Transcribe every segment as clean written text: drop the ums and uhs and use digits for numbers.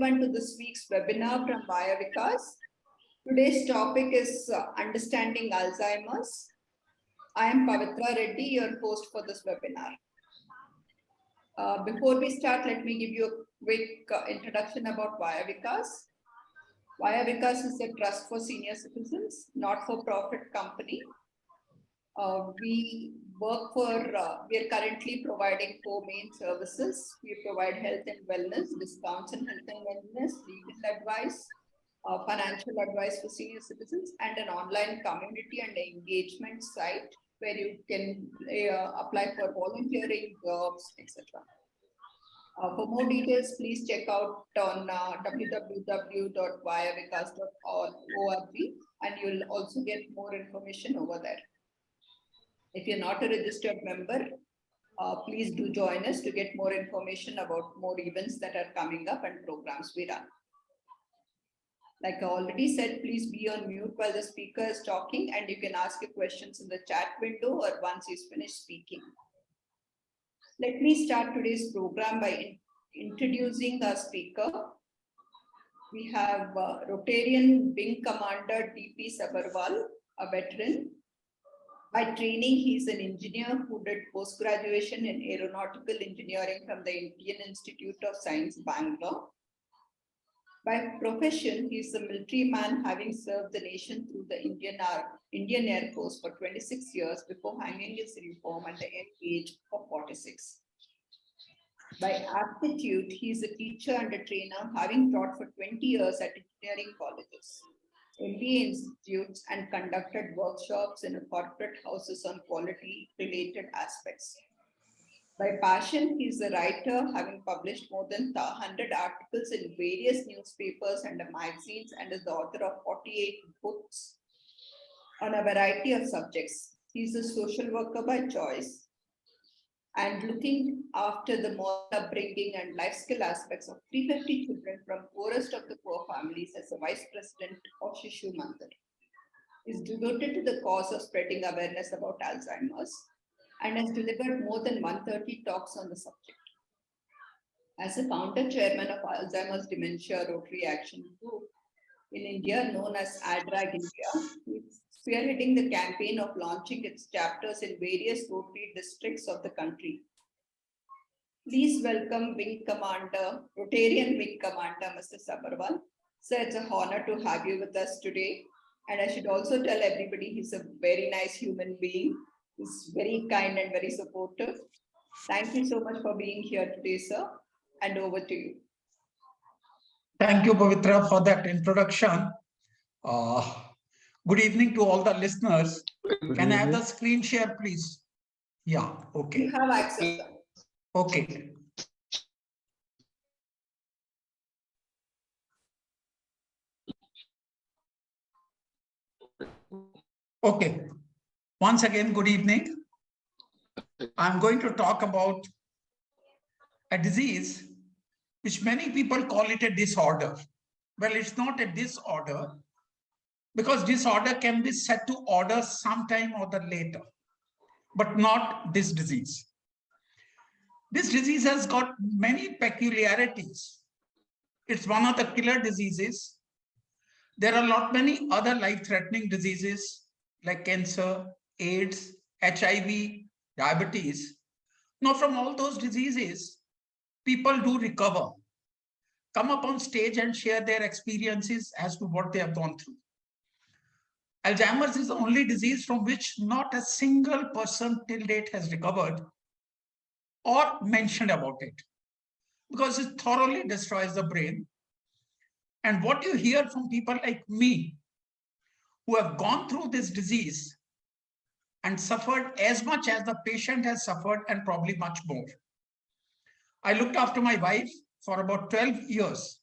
everyone to this week's webinar from Vayah Vikas. Today's topic is Understanding Alzheimer's. I am Pavitra Reddy, your host for this webinar. Before we start, let me give you a quick introduction about Vayah Vikas. Vayah Vikas is a trust for senior citizens, not-for-profit company. We are currently providing 4 main services. We provide health and wellness, discounts in health and wellness, legal advice, financial advice for senior citizens, and an online community and engagement site where you can apply for volunteering, jobs, etc. For more details, please check out on www.vayahvikas.org, and you'll also get more information over there. If you're not a registered member, please do join us to get more information about more events that are coming up and programs we run. Like I already said, please be on mute while the speaker is talking, and you can ask your questions in the chat window or once he's finished speaking. Let me start today's program by introducing our speaker. We have Rotarian Wing Commander DP Sabharwal, a veteran. By training, he is an engineer who did post-graduation in aeronautical engineering from the Indian Institute of Science, Bangalore. By profession, he is a military man, having served the nation through the Indian Air Force for 26 years before hanging his uniform at the age of 46. By aptitude, he is a teacher and a trainer, having taught for 20 years at engineering colleges, MBA institutes, and conducted workshops in corporate houses on quality-related aspects. By passion, he is a writer, having published more than 100 articles in various newspapers and magazines, and is the author of 48 books on a variety of subjects. He is a social worker by choice, and looking after the moral upbringing and life skill aspects of 350 children from poorest of the poor families as a vice president of Shishu Mandir. He is devoted to the cause of spreading awareness about Alzheimer's and has delivered more than 130 talks on the subject. As a founder chairman of Alzheimer-Dementia Rotary Action Group in India, known as ADRAG India, he is spearheading the campaign of launching its chapters in various Rotary districts of the country. Please welcome Rotarian Wing Commander, Mr. Sabharwal. Sir, it's an honor to have you with us today. And I should also tell everybody he's a very nice human being. He's very kind and very supportive. Thank you so much for being here today, sir. And over to you. Thank you, Pavitra, for that introduction. Good evening to all the listeners. Can I have the screen share, please? Yeah, okay. You have access, sir. Okay. Okay. Once again, good evening. I'm going to talk about a disease which many people call it a disorder. Well, it's not a disorder because disorder can be set to order sometime or the later, but not this disease. This disease has got many peculiarities. It's one of the killer diseases. There are many other life-threatening diseases like cancer, AIDS, HIV, diabetes. Now, from all those diseases, people do recover, come up on stage and share their experiences as to what they have gone through. Alzheimer's is the only disease from which not a single person till date has recovered or mentioned about it, because it thoroughly destroys the brain. And what you hear from people like me, who have gone through this disease and suffered as much as the patient has suffered and probably much more. I looked after my wife for about 12 years.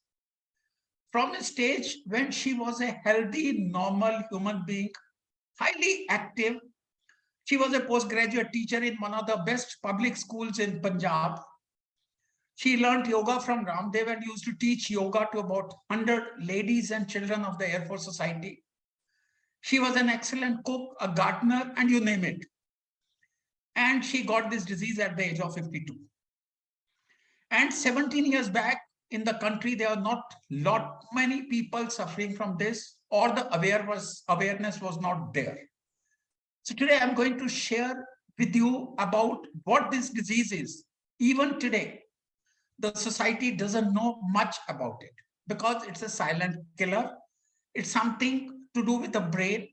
From a stage when she was a healthy, normal human being, highly active. She was a postgraduate teacher in one of the best public schools in Punjab. She learned yoga from Ramdev and used to teach yoga to about 100 ladies and children of the Air Force Society. She was an excellent cook, a gardener, and you name it. And she got this disease at the age of 52. And 17 years back, in the country, there are not many people suffering from this, or the awareness was not there. So today I'm going to share with you about what this disease is. Even today, the society doesn't know much about it because it's a silent killer. It's something to do with the brain.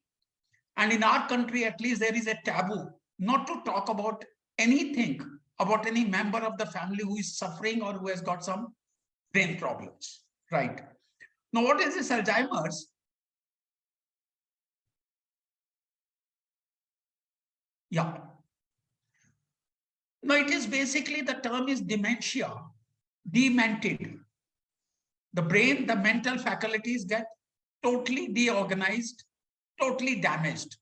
And in our country, at least, there is a taboo not to talk about anything about any member of the family who is suffering or who has got some brain problems, right? Now, what is this Alzheimer's? Yeah. No, it is basically, the term is dementia, demented. The brain, the mental faculties get totally deorganized, totally damaged.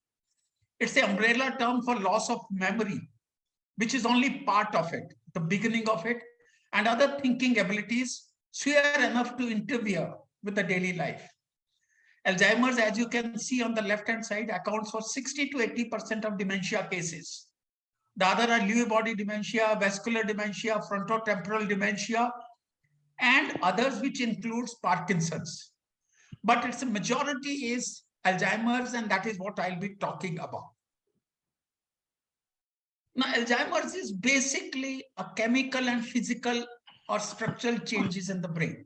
It's the umbrella term for loss of memory, which is only part of it, the beginning of it, and other thinking abilities sheer enough to interfere with the daily life. Alzheimer's, as you can see on the left-hand side, accounts for 60 to 80% of dementia cases. The other are Lewy body dementia, vascular dementia, frontotemporal dementia, and others, which includes Parkinson's. But its majority is Alzheimer's, and that is what I'll be talking about. Now, Alzheimer's is basically a chemical and physical or structural changes in the brain.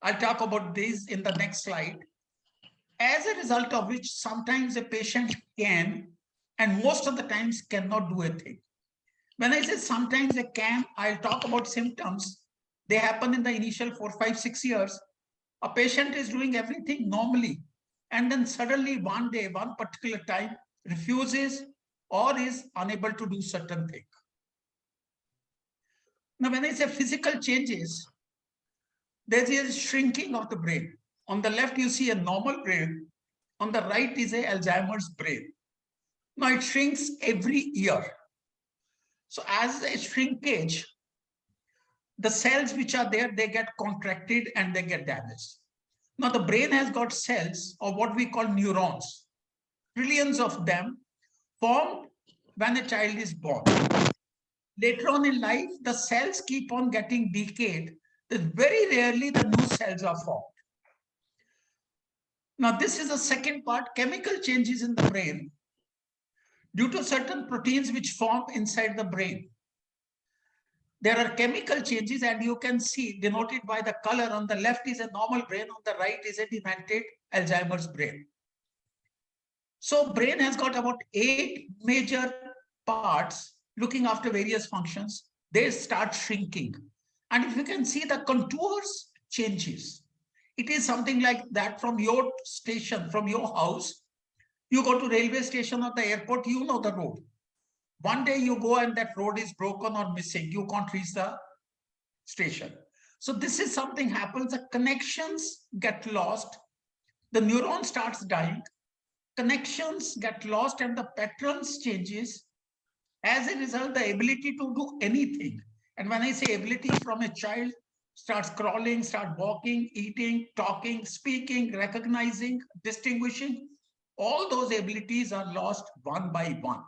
I'll talk about this in the next slide. As a result of which, sometimes a patient can, and most of the times cannot do a thing. When I say sometimes they can, I'll talk about symptoms. They happen in the initial 4, 5, 6 years. A patient is doing everything normally, and then suddenly one day, one particular time, refuses or is unable to do certain thing. Now, when I say physical changes, there is a shrinking of the brain. On the left, you see a normal brain. On the right is a Alzheimer's brain. Now, it shrinks every year. So as a shrinkage, the cells which are there, they get contracted and they get damaged. Now, the brain has got cells, or what we call neurons, trillions of them, formed when a child is born. Later on in life, the cells keep on getting decayed. Very rarely the new cells are formed. Now, this is the second part, chemical changes in the brain due to certain proteins which form inside the brain. There are chemical changes, and you can see denoted by the color. On the left is a normal brain, on the right is a demented Alzheimer's brain. So brain has got about 8 major parts looking after various functions. They start shrinking. And if you can see, the contours changes. It is something like that from your station, from your house. You go to railway station or the airport, you know the road. One day you go and that road is broken or missing. You can't reach the station. So this is something happens. The connections get lost. The neuron starts dying. Connections get lost and the patterns changes. As a result, the ability to do anything. And when I say ability, from a child starts crawling, start walking, eating, talking, speaking, recognizing, distinguishing, all those abilities are lost one by one.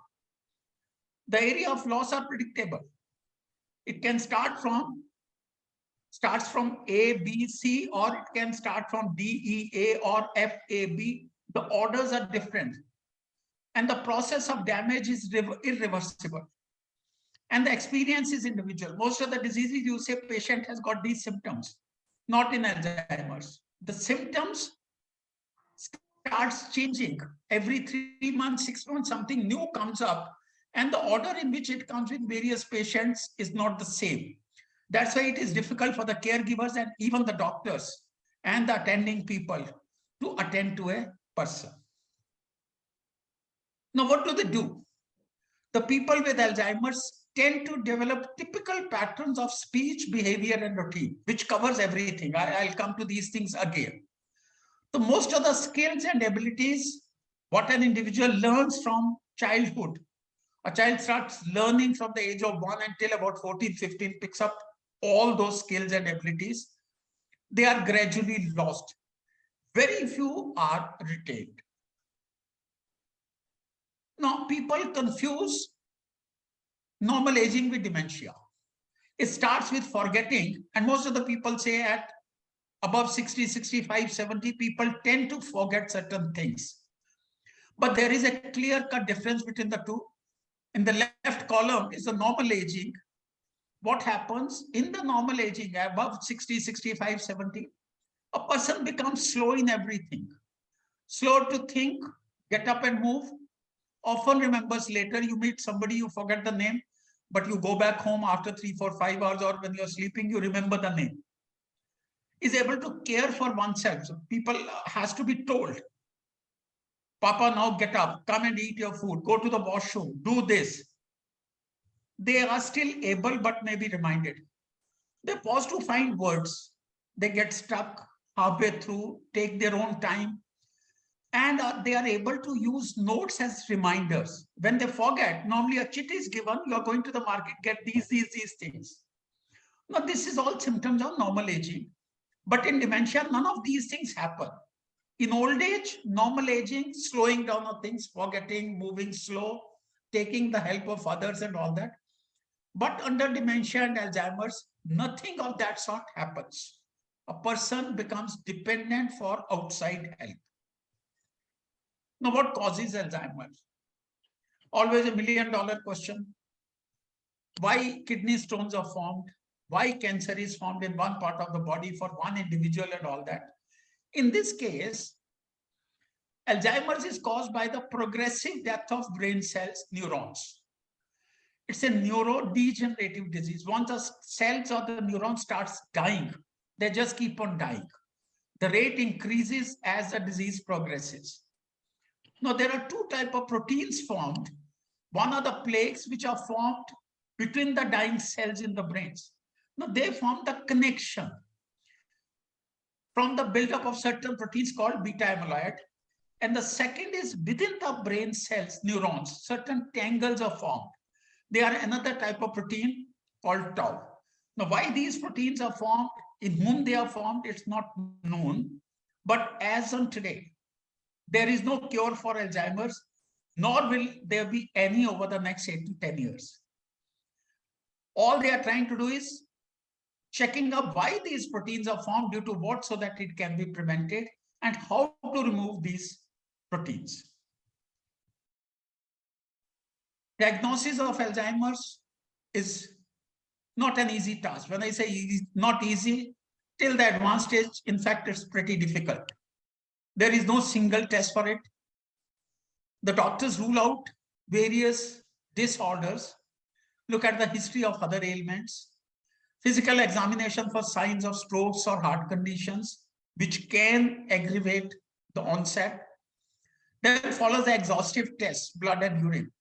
The area of loss are predictable. It can starts from A, B, C, or it can start from D, E, A, or F, A, B. The orders are different. And the process of damage is irreversible. And the experience is individual. Most of the diseases, you say patient has got these symptoms, not in Alzheimer's. The symptoms starts changing every 3 months, 6 months, something new comes up. And the order in which it comes with various patients is not the same. That's why it is difficult for the caregivers and even the doctors and the attending people to attend to a person. Now, what do they do? The people with Alzheimer's tend to develop typical patterns of speech, behavior, and routine, which covers everything. I'll come to these things again. So most of the skills and abilities, what an individual learns from childhood. A child starts learning from the age of 1 until about 14, 15, picks up all those skills and abilities. They are gradually lost. Very few are retained. Now, people confuse normal aging with dementia. It starts with forgetting, and most of the people say at above 60, 65, 70, people tend to forget certain things. But there is a clear-cut difference between the two. In the left column is the normal aging. What happens in the normal aging above 60, 65, 70? A person becomes slow in everything. Slow to think, get up and move. Often remembers later. You meet somebody, you forget the name, but you go back home after 3, 4, 5 hours, or when you're sleeping, you remember the name. Is able to care for oneself. So people has to be told, Papa, now get up, come and eat your food, go to the washroom, do this. They are still able, but may be reminded. They pause to find words. They get stuck halfway through, take their own time, and they are able to use notes as reminders. When they forget, normally a chit is given, you are going to the market, get these things. Now, this is all symptoms of normal aging. But in dementia, none of these things happen. In old age, normal aging, slowing down of things, forgetting, moving slow, taking the help of others and all that. But under dementia and Alzheimer's, nothing of that sort happens. A person becomes dependent for outside help. Now, what causes Alzheimer's? Always a $1,000,000 question. Why kidney stones are formed? Why cancer is formed in one part of the body for one individual and all that? In this case, Alzheimer's is caused by the progressive death of brain cells, neurons. It's a neurodegenerative disease. Once the cells or the neurons starts dying, they just keep on dying. The rate increases as the disease progresses. Now, there are two types of proteins formed. One are the plaques which are formed between the dying cells in the brains. Now, they form the connection from the buildup of certain proteins called beta amyloid. And the second is within the brain cells, neurons, certain tangles are formed. They are another type of protein called tau. Now, why these proteins are formed, in whom they are formed, it's not known. But as on today, there is no cure for Alzheimer's, nor will there be any over the next 8 to 10 years. All they are trying to do is checking up why these proteins are formed, due to what, so that it can be prevented, and how to remove these proteins. Diagnosis of Alzheimer's is not an easy task. When I say not easy, till the advanced stage, in fact, it's pretty difficult. There is no single test for it. The doctors rule out various disorders, look at the history of other ailments, physical examination for signs of strokes or heart conditions, which can aggravate the onset. Then follows the exhaustive tests, blood and urine.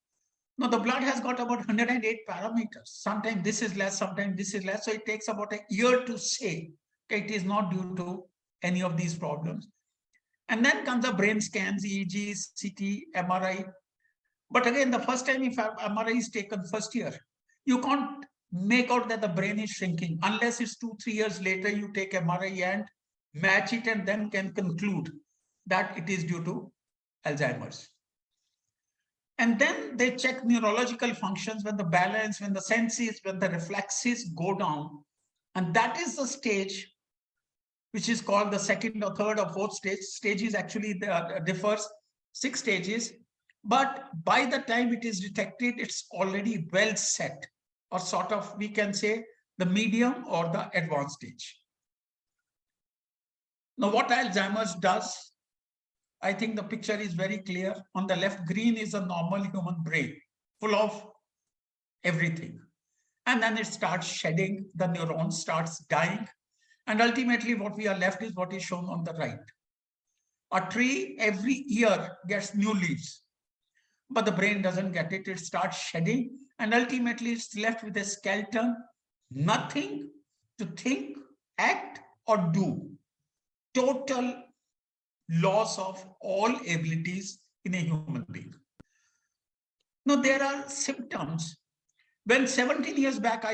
Now, the blood has got about 108 parameters. Sometimes this is less, sometimes this is less. So it takes about a year to say, okay, it is not due to any of these problems. And then comes the brain scans, EEG, CT, MRI. But again, the first time if MRI is taken first year, you can't make out that the brain is shrinking unless it's 2-3 years later you take MRI and match it, and then can conclude that it is due to Alzheimer's. And then they check neurological functions, when the balance, when the senses, when the reflexes go down. And that is the stage which is called the second or third or fourth stage. Stages actually differs, 6 stages. But by the time it is detected, it's already well set, or sort of, we can say, the medium or the advanced stage. Now, what Alzheimer's does, I think the picture is very clear. On the left, green is a normal human brain, full of everything. And then it starts shedding, the neuron starts dying. And ultimately, what we are left is what is shown on the right. A tree every year gets new leaves, but the brain doesn't get it. It starts shedding, and ultimately it's left with a skeleton, nothing to think, act, or do. Total loss of all abilities in a human being. Now, there are symptoms. When 17 years back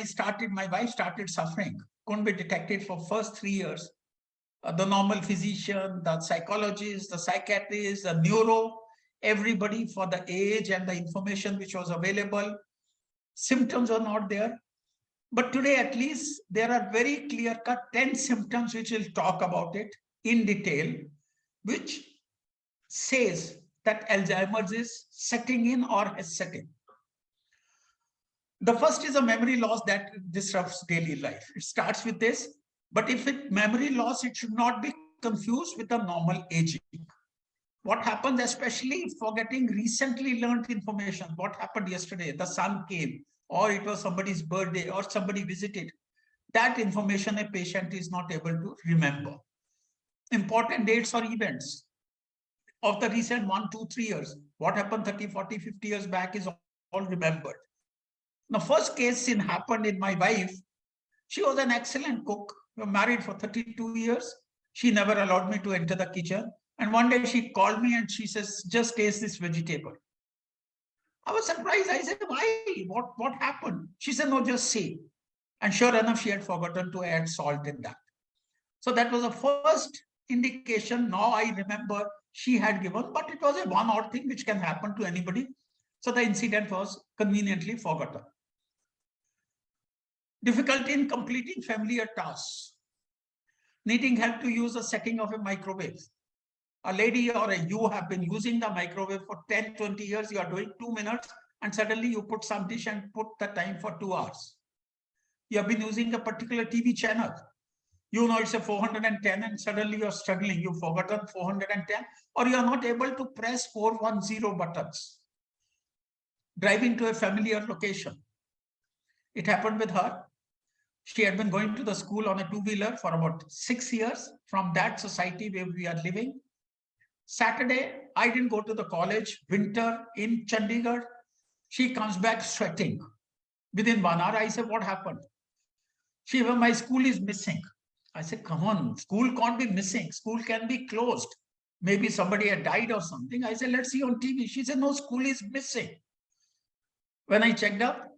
my wife started suffering, couldn't be detected for first 3 years. The normal physician, the psychologist, the psychiatrist, the neuro, everybody, for the age and the information which was available, symptoms are not there. But today, at least, there are very clear-cut 10 symptoms which we'll talk about it in detail, which says that Alzheimer's is setting in or has set in. The first is a memory loss that disrupts daily life. It starts with this, but if it memory loss, it should not be confused with the normal aging. What happens, especially forgetting recently learned information, what happened yesterday, the sun came, or it was somebody's birthday, or somebody visited, that information a patient is not able to remember. Important dates or events of the recent 1, 2, 3 years, what happened 30, 40, 50 years back is all remembered. The first case happened in my wife. She was an excellent cook. We were married for 32 years. She never allowed me to enter the kitchen. And one day she called me and she says, just taste this vegetable. I was surprised. I said, why? What happened? She said, no, just see. And sure enough, she had forgotten to add salt in that. So that was the first indication. Now I remember she had given, but it was a one-odd thing which can happen to anybody. So the incident was conveniently forgotten. Difficulty in completing familiar tasks. Needing help to use the setting of a microwave. A lady or you have been using the microwave for 10, 20 years, you are doing 2 minutes, and suddenly you put some dish and put the time for 2 hours. You have been using a particular TV channel. You know it's a 410 and suddenly you're struggling. You've forgotten 410 or you're not able to press 410 buttons. Driving to a familiar location. It happened with her. She had been going to the school on a two-wheeler for about 6 years from that society where we are living. Saturday, I didn't go to the college, winter in Chandigarh. She comes back sweating. Within 1 hour, I said, what happened? She said, my school is missing. I said, come on, school can't be missing. School can be closed. Maybe somebody had died or something. I said, let's see on TV. She said, no, school is missing. When I checked up,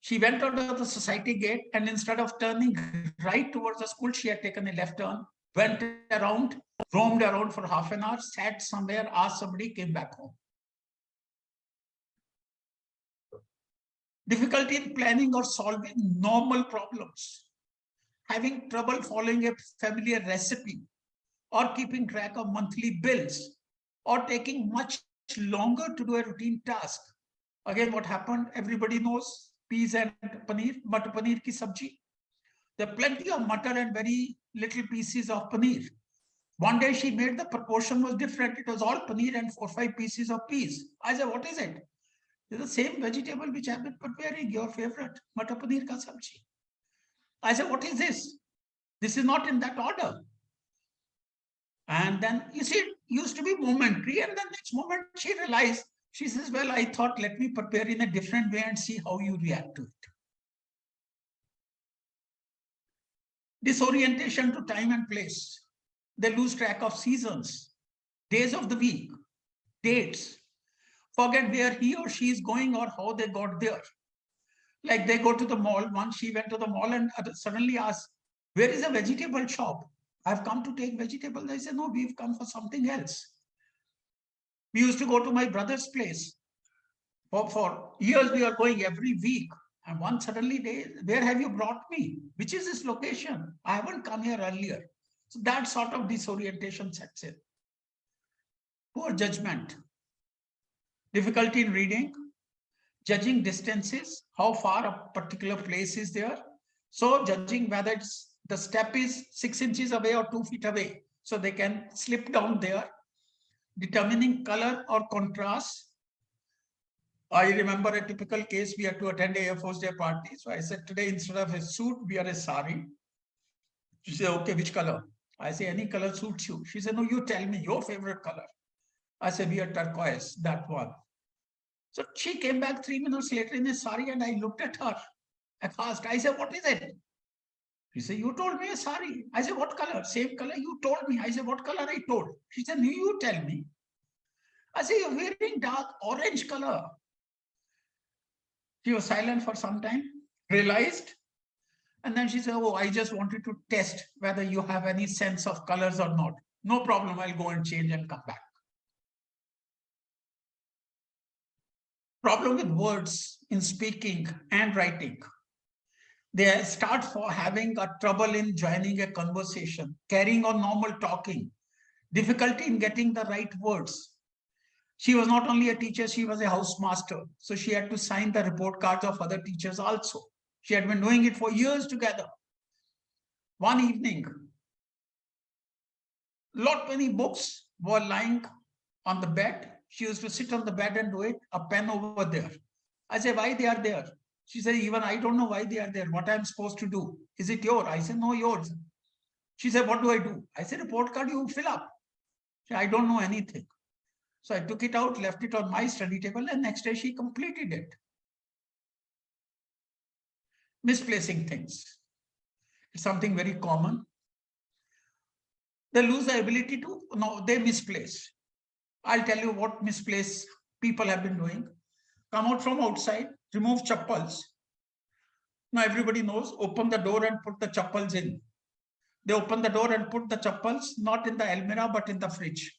she went out of the society gate and instead of turning right towards the school, she had taken a left turn, went around, roamed around for half an hour, sat somewhere, asked somebody, came back home. Difficulty in planning or solving normal problems. Having trouble following a familiar recipe or keeping track of monthly bills or taking much longer to do a routine task. Again, what happened? Everybody knows peas and paneer, matar paneer ki sabji. There are plenty of matar and very little pieces of paneer. One day she made the proportion was different. It was all paneer and 4 or 5 pieces of peas. I said, what is it? It's the same vegetable which I've been preparing, your favorite, matar paneer ka sabji. I said, what is this? This is not in that order. And then, you see, it used to be momentary. And then next moment she realized, she says, well, I thought, let me prepare in a different way and see how you react to it. Disorientation to time and place. They lose track of seasons, days of the week, dates, forget where he or she is going or how they got there. Like they go to the mall. Once she went to the mall and suddenly asked, where is a vegetable shop? I've come to take vegetables. I said, no, we've come for something else. We used to go to my brother's place. For years, we are going every week. And one suddenly day, where have you brought me? Which is this location? I haven't come here earlier. So that sort of disorientation sets in. Poor judgment. Difficulty in reading. Judging distances, how far a particular place is there. So judging whether the step is 6 inches away or 2 feet away. So they can slip down there. Determining color or contrast. I remember a typical case, we had to attend a Air Force Day party. So I said, today, instead of a suit, we are a sari. She said, okay, which color? I say, any color suits you. She said, no, you tell me your favorite color. I said, we are turquoise, that one. So she came back 3 minutes later in a sari and I looked at her. I asked, I said, what is it? She said, you told me a sari. I said, what color? Same color you told me. I said, what color I told? She said, no, you tell me. I said, you're wearing dark orange color. She was silent for some time, realized, and then she said, oh, I just wanted to test whether you have any sense of colors or not. No problem, I'll go and change and come back. Problem with words in speaking and writing. They start for having a trouble in joining a conversation, carrying on normal talking, difficulty in getting the right words. She was not only a teacher, she was a housemaster. So she had to sign the report cards of other teachers also. She had been doing it for years together. One evening, lot many books were lying on the bed. She used to sit on the bed and do it, a pen over there. I said, why they are there? She said, even I don't know why they are there. What I'm supposed to do? Is it yours? I said, no, yours. She said, what do I do? I said, report card you fill up. She said, I don't know anything. So I took it out, left it on my study table, and next day she completed it. Misplacing things. It's something very common. They lose the ability to, no, they misplace. I'll tell you what misplace people have been doing. Come out from outside, remove chappals. Now everybody knows, open the door and put the chappals in. They open the door and put the chappals not in the almirah but in the fridge.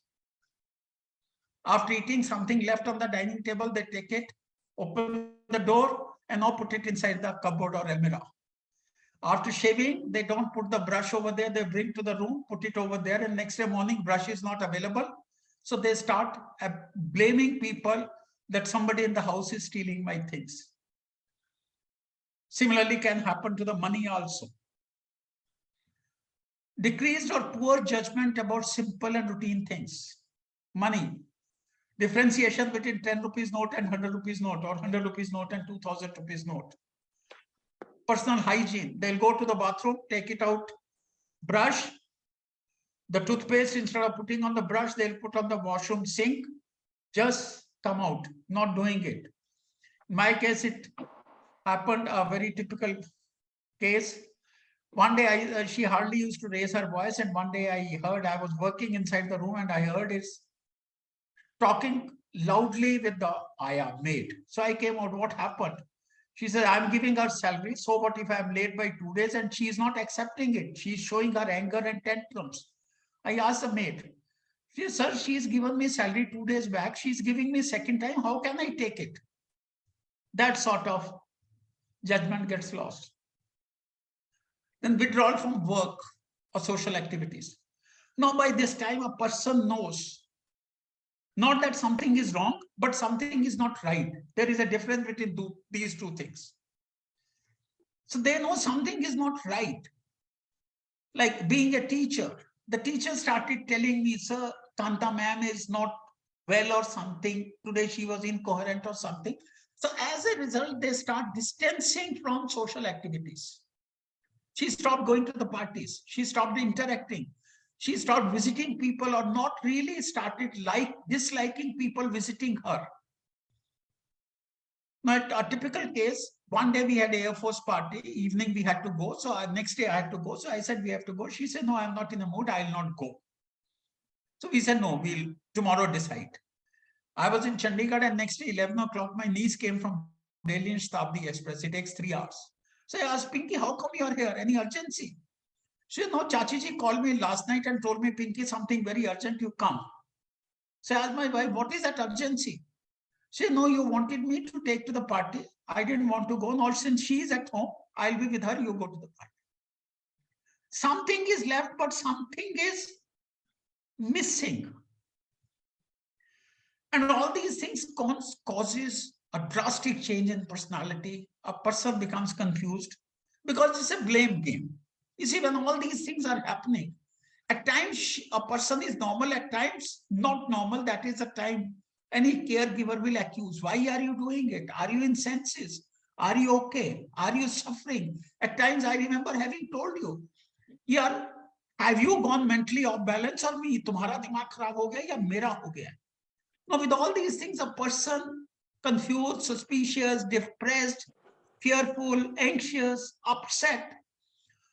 After eating, something left on the dining table, they take it, open the door, and now put it inside the cupboard or almirah. After shaving, they don't put the brush over there, they bring to the room, put it over there, and next day morning, brush is not available. So they start blaming people that somebody in the house is stealing my things. Similarly, can happen to the money also. Decreased or poor judgment about simple and routine things. Money. Differentiation between 10 rupees note and 100 rupees note, or 100 rupees note and 2000 rupees note. Personal hygiene. They'll go to the bathroom, take it out, brush. The toothpaste, instead of putting on the brush, they'll put on the washroom sink. Just come out, not doing it. In my case, it happened, a very typical case. One day, she hardly used to raise her voice, and one day I was working inside the room, and I heard is talking loudly with the ayah maid. So I came out, what happened? She said, I'm giving her salary. So what if I'm late by 2 days and she is not accepting it? She's showing her anger and tantrums. I asked the maid, she said, sir, she's given me salary 2 days back. She's giving me second time. How can I take it? That sort of judgment gets lost. Then withdrawal from work or social activities. Now by this time, a person knows not that something is wrong, but something is not right. There is a difference between these two things. So they know something is not right. Like being a teacher, the teacher started telling me, sir, Kanta ma'am is not well or something. Today she was incoherent or something. So as a result, they start distancing from social activities. She stopped going to the parties. She stopped interacting. She stopped visiting people, or not really started disliking people visiting her. Now, a typical case, one day we had an Air Force party, evening we had to go. So next day I had to go. So I said, we have to go. She said, no, I'm not in the mood. I'll not go. So we said, no, we'll tomorrow decide. I was in Chandigarh, and next day, 11 o'clock, my niece came from Delhi in Shatabdi Express. It takes 3 hours. So I asked, Pinky, how come you're here? Any urgency? She said, no, Chachi ji called me last night and told me, Pinky, something very urgent, you come. So I asked my wife, what is that urgency? She said, no, you wanted me to take to the party. I didn't want to go. Now, since she is at home, I'll be with her, you go to the party. Something is left, but something is missing. And all these things causes a drastic change in personality. A person becomes confused because it's a blame game. You see, when all these things are happening, at times a person is normal, at times not normal. That is the time any caregiver will accuse. Why are you doing it? Are you in senses? Are you okay? Are you suffering? At times I remember having told you, yeah, have you gone mentally off balance, or me? Tumhara dimag kharab ho gaya ya mera ho gaya? Now, with all these things, a person confused, suspicious, depressed, fearful, anxious, upset.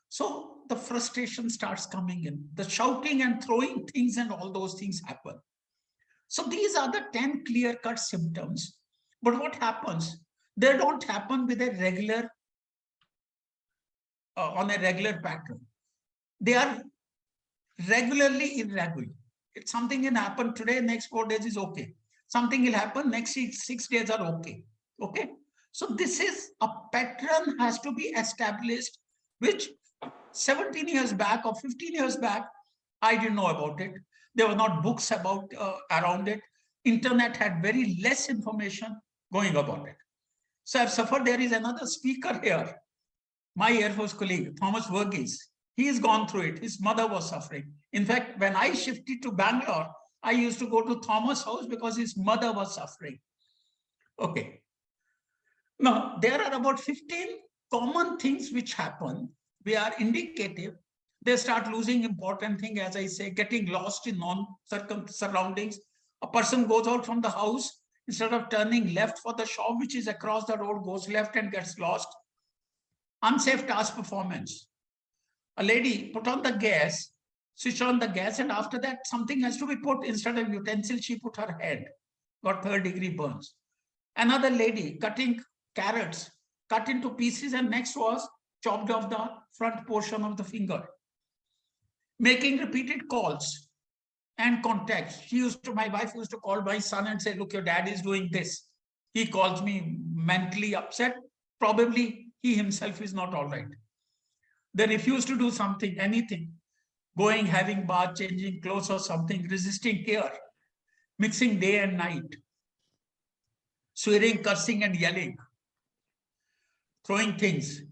So the frustration starts coming in, the shouting and throwing things and all those things happen. So these are the 10 clear-cut symptoms. But what happens? They don't happen with a regular, on a regular pattern. They are regularly irregular. It's something can happen today, next 4 days is okay. Something will happen, next 6 days are okay. Okay. So this is a pattern has to be established, which 17 years back or 15 years back, I didn't know about it. There were not books about around it. Internet had very less information going about it. So I've suffered. There is another speaker here, my Air Force colleague, Thomas Verghese. He's gone through it. His mother was suffering. In fact, when I shifted to Bangalore, I used to go to Thomas' house because his mother was suffering. Okay. Now, there are about 15 common things which happen. They are indicative. They start losing important thing, as I say, getting lost in non-surroundings. A person goes out from the house, instead of turning left for the shop, which is across the road, goes left and gets lost. Unsafe task performance. A lady put on the gas, switch on the gas, and after that, something has to be put. Instead of utensil, she put her head, got third-degree burns. Another lady cutting carrots, cut into pieces, and next was chopped off the front portion of the finger. Making repeated calls and contacts. My wife used to call my son and say, look, your dad is doing this. He calls me mentally upset. Probably he himself is not all right. They refuse to do something, anything. Going, having bath, changing clothes or something, resisting care, mixing day and night, swearing, cursing and yelling, throwing things,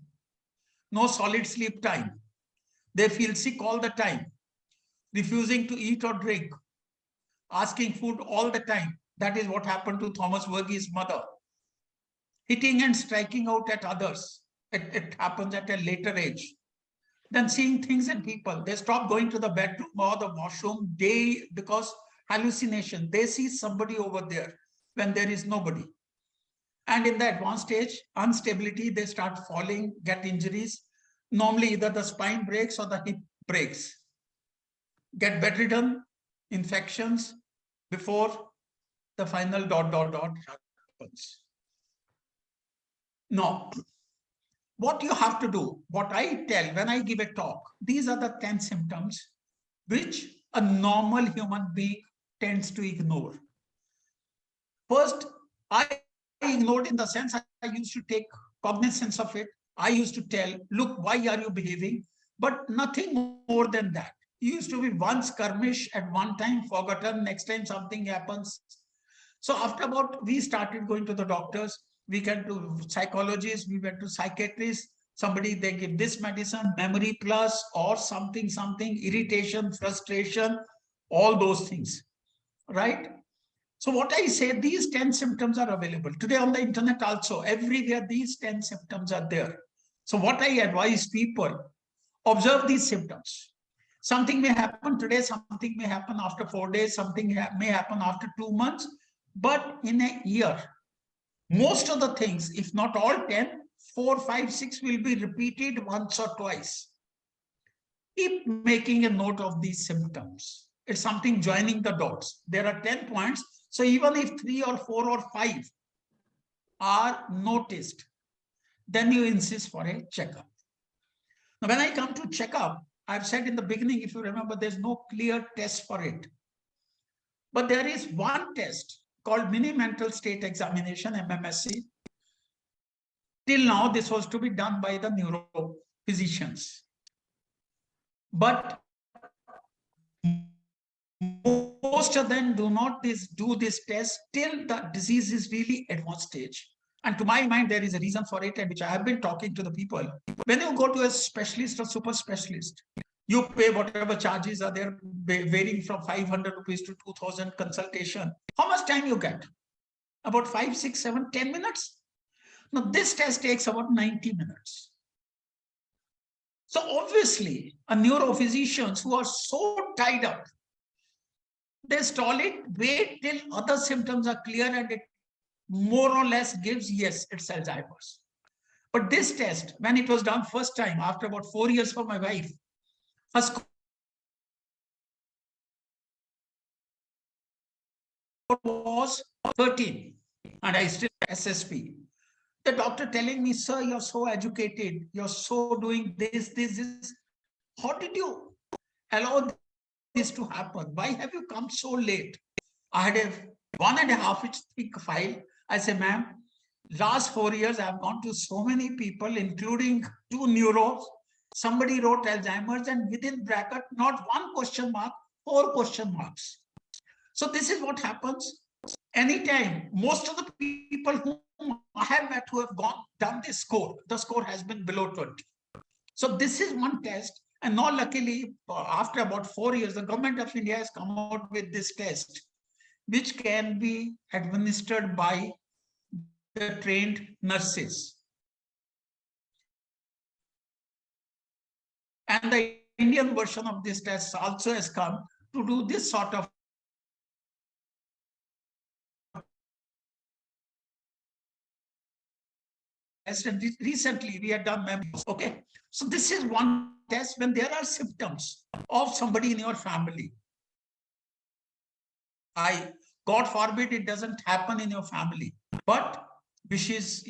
no solid sleep time. They feel sick all the time, refusing to eat or drink, asking food all the time. That is what happened to Thomas Verghese's mother. Hitting and striking out at others. It happens at a later age. Then seeing things in people. They stop going to the bedroom or the washroom because hallucination. They see somebody over there when there is nobody. And in the advanced stage, instability, they start falling, get injuries. Normally either the spine breaks or the hip breaks. Get bedridden, infections before the final ... happens. Now, what you have to do, what I tell when I give a talk, these are the 10 symptoms which a normal human being tends to ignore. First, I ignored in the sense I used to take cognizance of it. I used to tell, look, why are you behaving? But nothing more than that. You used to be one skirmish at one time, forgotten, next time something happens. So after about, we started going to the doctors, we went to psychologists, we went to psychiatrists, somebody, they give this medicine, memory plus or something, irritation, frustration, all those things, right? So what I say, these 10 symptoms are available. Today on the internet also, everywhere these 10 symptoms are there. So what I advise people, observe these symptoms. Something may happen today, something may happen after 4 days, something may happen after 2 months, but in a year, most of the things, if not all 10, 4, 5, 6 will be repeated once or twice. Keep making a note of these symptoms. It's something joining the dots. There are 10 points. So even if 3 or 4 or 5 are noticed, then you insist for a checkup. Now, when I come to checkup, I've said in the beginning, if you remember, there's no clear test for it. But there is one test called mini mental state examination, MMSE. Till now, this was to be done by the neurophysicians. But most of them do not do this test till the disease is really advanced stage. And to my mind, there is a reason for it, and which I have been talking to the people. When you go to a specialist or super specialist, you pay whatever charges are there, varying from 500 rupees to 2000 consultation. How much time you get? About 5, 6, 7, 10 minutes? Now, this test takes about 90 minutes. So obviously, a neurophysicians who are so tied up, they stall it, wait till other symptoms are clear, and it more or less gives, yes, it's Alzheimer's. But this test, when it was done first time, after about 4 years for my wife, her score was 13, and I still SSP. The doctor telling me, sir, you're so educated, you're so doing this. How did you allow this to happen? Why have you come so late? I had a 1.5 inch thick file. I said, ma'am, Last 4 years, I've gone to so many people, including 2 neuros. Somebody wrote Alzheimer's and within bracket, not 1 question mark, 4 question marks. So this is what happens anytime. Most of the people whom I have met who have done this score, the score has been below 20. So this is one test. And now luckily, after about 4 years, the government of India has come out with this test, which can be administered by the trained nurses. And the Indian version of this test also has come to do this sort of test. And recently we had done memories. Okay. So this is one test when there are symptoms of somebody in your family. God forbid it doesn't happen in your family, but wishes,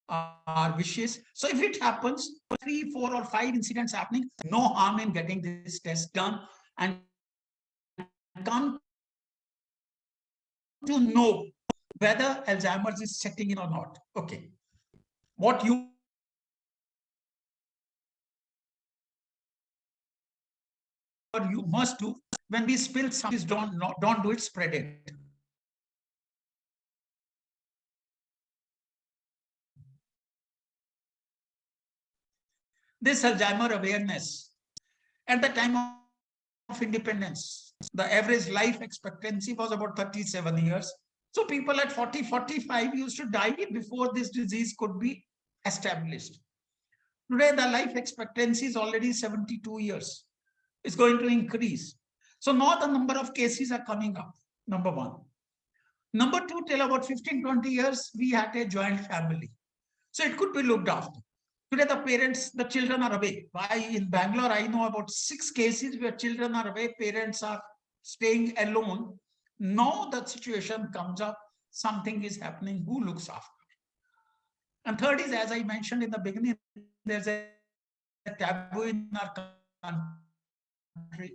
our wishes. So if it happens, 3, 4, or 5 incidents happening, no harm in getting this test done and come to know whether Alzheimer's is setting in or not. Okay. What you must do when we spill something, don't do it, spread it. This Alzheimer awareness, at the time of independence, the average life expectancy was about 37 years. So people at 40, 45 used to die before this disease could be established. Today, the life expectancy is already 72 years. It's going to increase. So now the number of cases are coming up, number one. Number two, till about 15, 20 years, we had a joint family. So it could be looked after. Today, the parents, the children are away. In Bangalore, I know about 6 cases where children are away, parents are staying alone. Now the situation comes up, something is happening, who looks after? And third is, as I mentioned in the beginning, there's a taboo in our country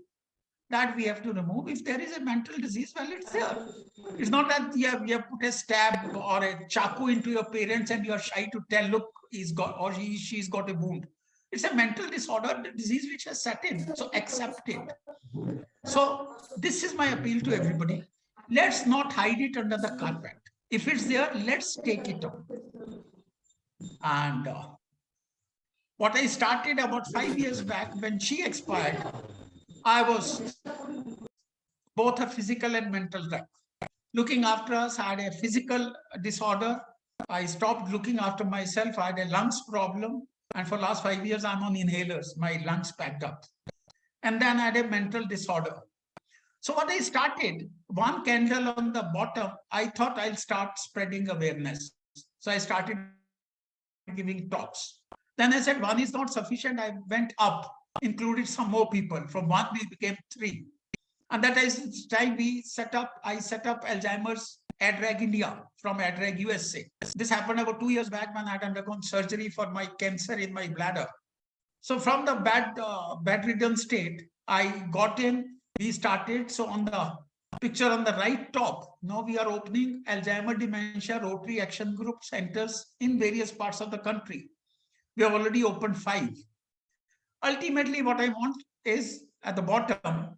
that we have to remove. If there is a mental disease, well, it's there. It's not that you have put a stab or a chaku into your parents and you are shy to tell, look, he's got or she's got a wound. It's a mental disorder, the disease which has set in. So accept it. So this is my appeal to everybody. Let's not hide it under the carpet. If it's there, let's take it on. And what I started about 5 years back when she expired, I was both a physical and mental wreck. Looking after us, I had a physical disorder. I stopped looking after myself. I had a lungs problem. And for the last 5 years, I'm on inhalers. My lungs packed up. And then I had a mental disorder. So what I started, one candle on the bottom, I thought I'll start spreading awareness. So I started giving talks. Then I said, 1 is not sufficient. I went up, included some more people. From 1, we became 3. And that is time I set up Alzheimer's ADRAG India from ADRAG USA. This happened about 2 years back when I had undergone surgery for my cancer in my bladder. So from the bedridden state, I got in, we started. So on the picture on the right top, now we are opening Alzheimer-Dementia Rotary Action Group centers in various parts of the country. We have already opened 5. Ultimately, what I want is at the bottom,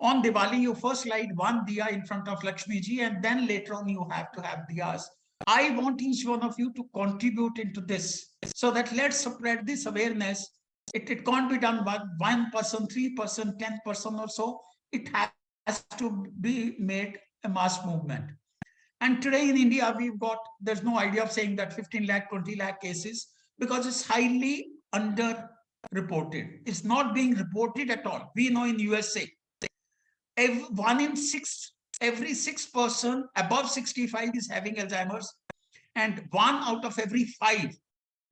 on Diwali, you first light 1 diya in front of Lakshmi ji, and then later on you have to have diyas. I want each one of you to contribute into this so that let's spread this awareness. It can't be done by 1 person, 3 person, 10 person or so. It has to be made a mass movement. And today in India, there's no idea of saying that 15 lakh, 20 lakh cases because it's highly under-reported. It's not being reported at all. We know in USA, every 6 person above 65 is having Alzheimer's, and 1 out of every 5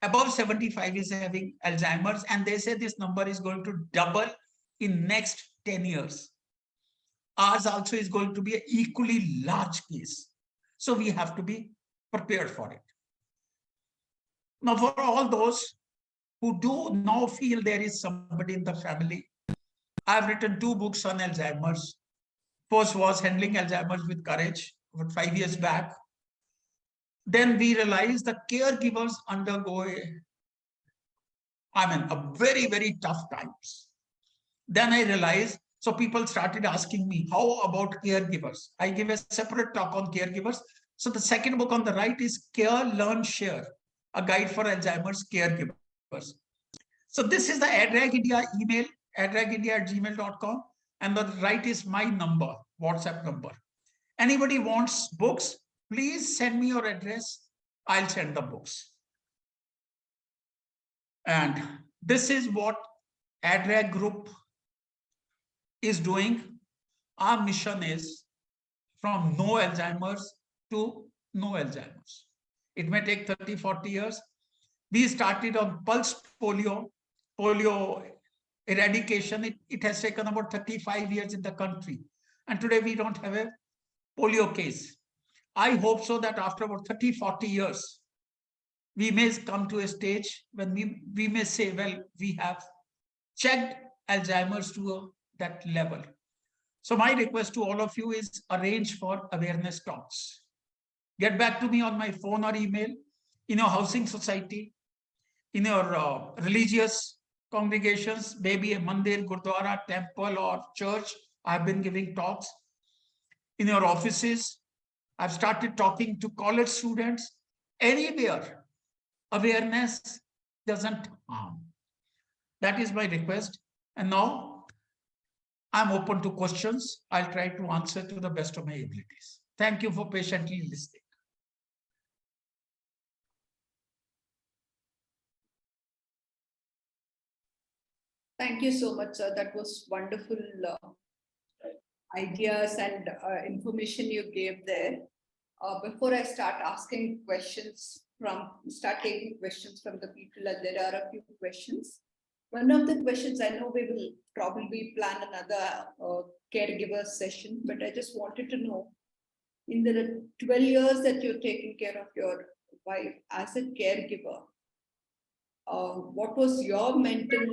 above 75 is having Alzheimer's, and they say this number is going to double in next 10 years. Ours also is going to be an equally large case. So we have to be prepared for it. Now, for all those who do now feel there is somebody in the family, I've written 2 books on Alzheimer's. First was handling Alzheimer's with courage, about 5 years back. Then we realized the caregivers undergo a very, very tough times. Then I realized, so people started asking me, how about caregivers? I give a separate talk on caregivers. So the second book on the right is Care, Learn, Share, a guide for Alzheimer's caregivers. So this is the ADRAG India email, adragindia@gmail.com. And the right is my number, WhatsApp number. Anybody wants books, please send me your address. I'll send the books. And this is what ADRAG group is doing. Our mission is from no Alzheimer's to no Alzheimer's. It may take 30, 40 years. We started on pulse polio eradication. It has taken about 35 years in the country. And today we don't have a polio case. I hope so that after about 30, 40 years, we may come to a stage when we may say, well, we have checked Alzheimer's to that level. So my request to all of you is arrange for awareness talks. Get back to me on my phone or email, in your housing society, in your religious congregations, maybe a mandir, gurdwara, temple or church. I've been giving talks. In your offices, I've started talking to college students. Anywhere, awareness doesn't harm. That is my request. And now I'm open to questions. I'll try to answer to the best of my abilities. Thank you for patiently listening. Thank you so much, sir. That was wonderful ideas and information you gave there. Before I start taking questions from the people, and there are a few questions. One of the questions, I know we will probably plan another caregiver session, but I just wanted to know, in the 12 years that you're taking care of your wife as a caregiver, what was your mental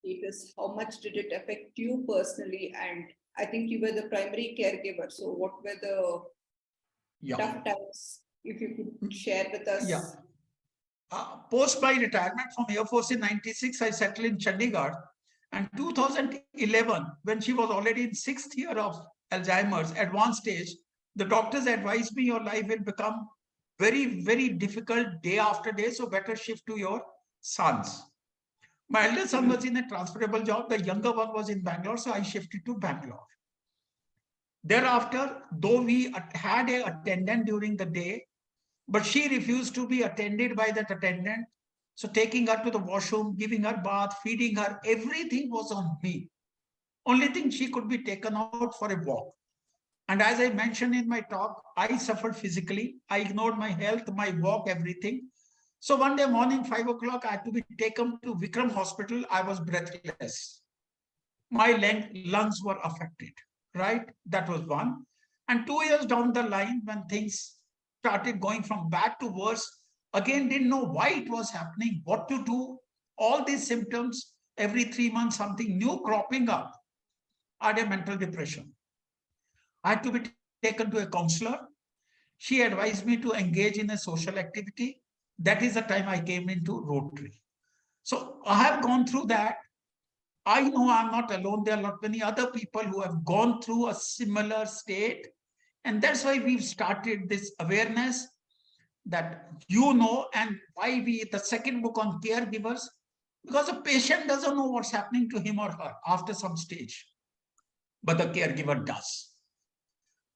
status? How much did it affect you personally? And I think you were the primary caregiver. So what were the tough times? If you could share with us. Yeah. Post my retirement from Air Force in 96, I settled in Chandigarh. And 2011, when she was already in 6th year of Alzheimer's, advanced stage, the doctors advised me your life will become very, very difficult day after day. So better shift to your sons. My elder son was in a transferable job. The younger one was in Bangalore. So I shifted to Bangalore. Thereafter, though we had an attendant during the day, but she refused to be attended by that attendant. So taking her to the washroom, giving her bath, feeding her, everything was on me. Only thing, she could be taken out for a walk. And as I mentioned in my talk, I suffered physically. I ignored my health, my walk, everything. So one day morning, 5 o'clock, I had to be taken to Vikram Hospital. I was breathless. My lungs were affected, right? That was one. And 2 years down the line, when things started going from bad to worse, again, didn't know why it was happening, what to do. All these symptoms, every 3 months, something new cropping up. I had a mental depression. I had to be taken to a counselor. She advised me to engage in a social activity. That is the time I came into Rotary. So I have gone through that. I know I'm not alone. There are a lot many other people who have gone through a similar state. And that's why we've started this awareness that and why the second book on caregivers, because a patient doesn't know what's happening to him or her after some stage, but the caregiver does.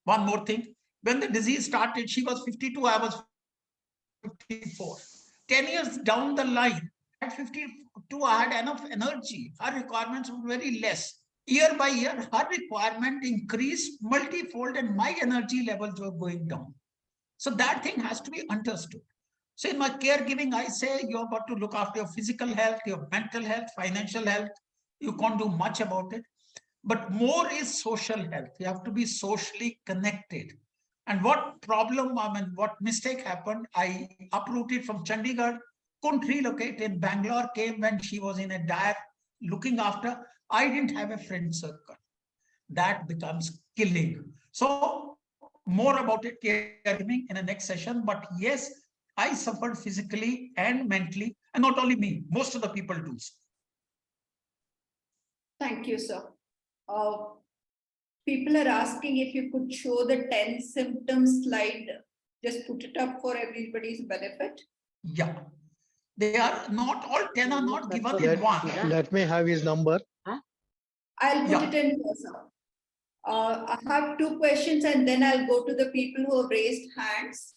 One more thing, when the disease started, she was 52, I was 54. 10 years down the line, at 52, I had enough energy. Her requirements were very less. Year by year, her requirement increased multifold and my energy levels were going down. So that thing has to be understood. So in my caregiving, I say you've got to look after your physical health, your mental health, financial health. You can't do much about it. But more is social health. You have to be socially connected. And what problem, what mistake happened, I uprooted from Chandigarh, couldn't relocate in Bangalore, came when she was in a dire looking after. I didn't have a friend circle. that becomes killing. So more about it in the next session. But yes, I suffered physically and mentally, and not only me, most of the people do. Thank you, sir. People are asking if you could show the 10 symptoms slide. Just put it up for everybody's benefit. Yeah. They are not, all 10 are not given in one. Let me have his number. I'll put it in here, sir. I have two questions and then I'll go to the people who have raised hands.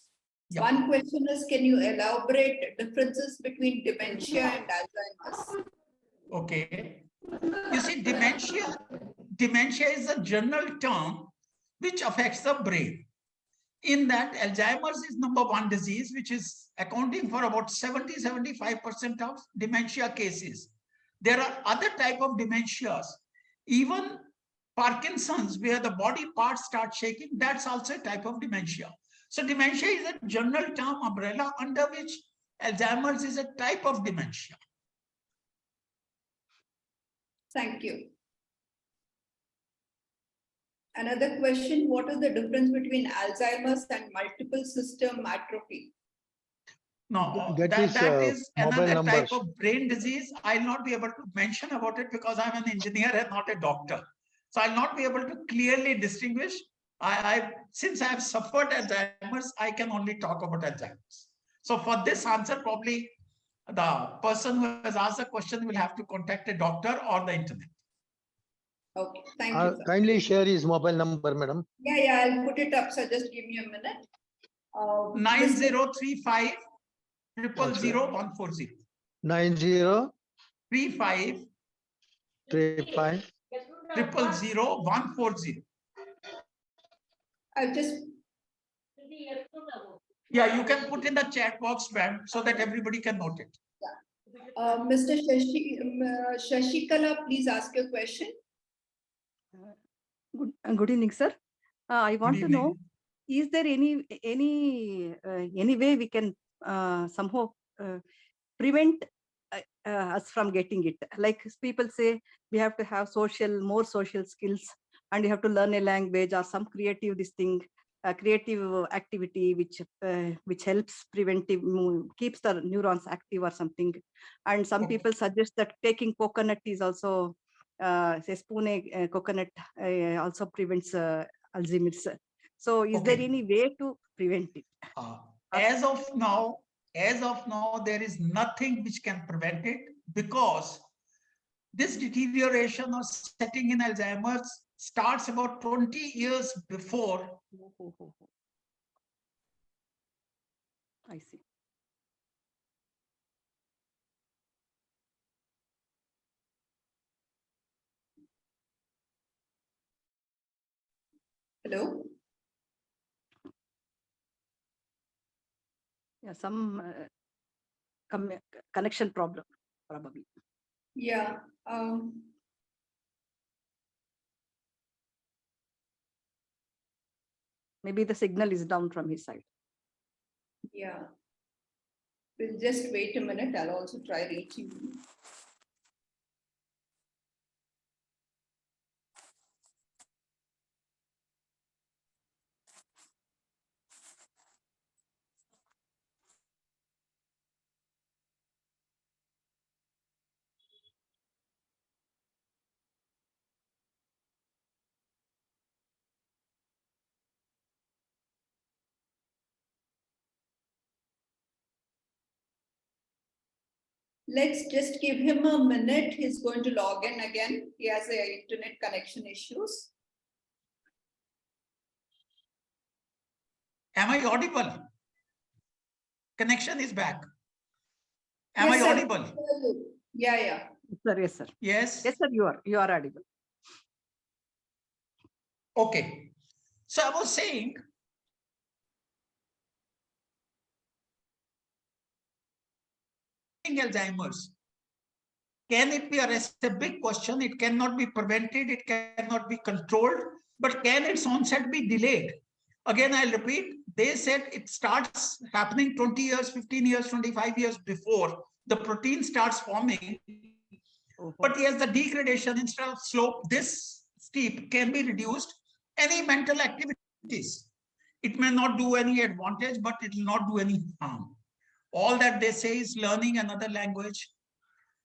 Yeah. One question is, can you elaborate differences between dementia and Alzheimer's? Okay. You see, dementia is a general term which affects the brain. In that, Alzheimer's is #1 disease, which is accounting for about 70-75% of dementia cases. There are other type of dementias, even Parkinson's, where the body parts start shaking, that's also a type of dementia. So dementia is a general term umbrella under which Alzheimer's is a type of dementia. Thank you. Another question, what is the difference between Alzheimer's and multiple system atrophy? No, That that is, is mobile another numbers. type of brain disease. I'll not be able to mention about it because I'm an engineer and not a doctor. So I'll not be able to clearly distinguish. Since I've suffered Alzheimer's, I can only talk about Alzheimer's. So for this answer, probably the person who has asked the question will have to contact a doctor or the internet. Okay, thank you, sir. Kindly share his mobile number, madam. Yeah, I'll put it up, so just give me a minute. 9035 000 140. 90 35 35 000 140. I'll just, Yeah, you can put in the chat box, ma'am, so that everybody can note it. Mr. Shashikala, please ask your question. Good evening, sir. I want Good to know, evening. is there any way we can somehow prevent us from getting it? Like people say, we have to have more social skills, and you have to learn a language or some creative creative activity which helps keeps the neurons active or something. And some Okay. people suggest that taking coconut is also say coconut also prevents Alzheimer's. So is there Okay. any way to prevent it? As of now, there is nothing which can prevent it, because this deterioration or setting in Alzheimer's starts about 20 years before. I see. Hello? Yeah, some connection problem, probably. Yeah. Maybe the signal is down from his side. Yeah. We'll just wait a minute. I'll also try reaching you. Let's just give him a minute. He's going to log in again. He has internet connection issues. Am I audible? Connection is back. Am Yes, I sir. audible? Yeah. Yes, sir. Yes, sir. Yes. Yes, sir. You are audible. Okay. So I was saying, Alzheimer's, can it be arrested? A big question. It cannot be prevented. It cannot be controlled. But can its onset be delayed? Again, I'll repeat. They said it starts happening 20 years, 15 years, 25 years before the protein starts forming. But yes, the degradation, instead of slope, this steep can be reduced. Any mental activities. It may not do any advantage, but it will not do any harm. All that they say is learning another language.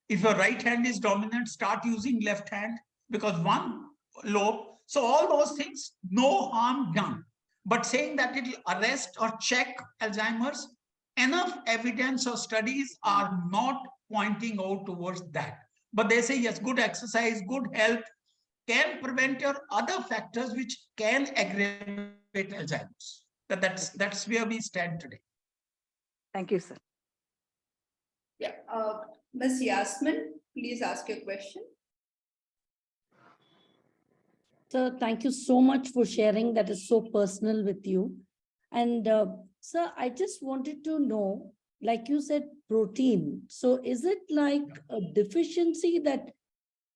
If your right hand is dominant, start using left hand because one lobe. So all those things, no harm done. But saying that it will arrest or check Alzheimer's, enough evidence or studies are not pointing out towards that. But they say, yes, good exercise, good health can prevent your other factors which can aggravate Alzheimer's. That's where we stand today. Thank you, sir. Yeah, Ms. Yasmin, please ask your question. Sir, thank you so much for sharing. That is so personal with you. And sir, I just wanted to know, like you said, protein. So is it like a deficiency that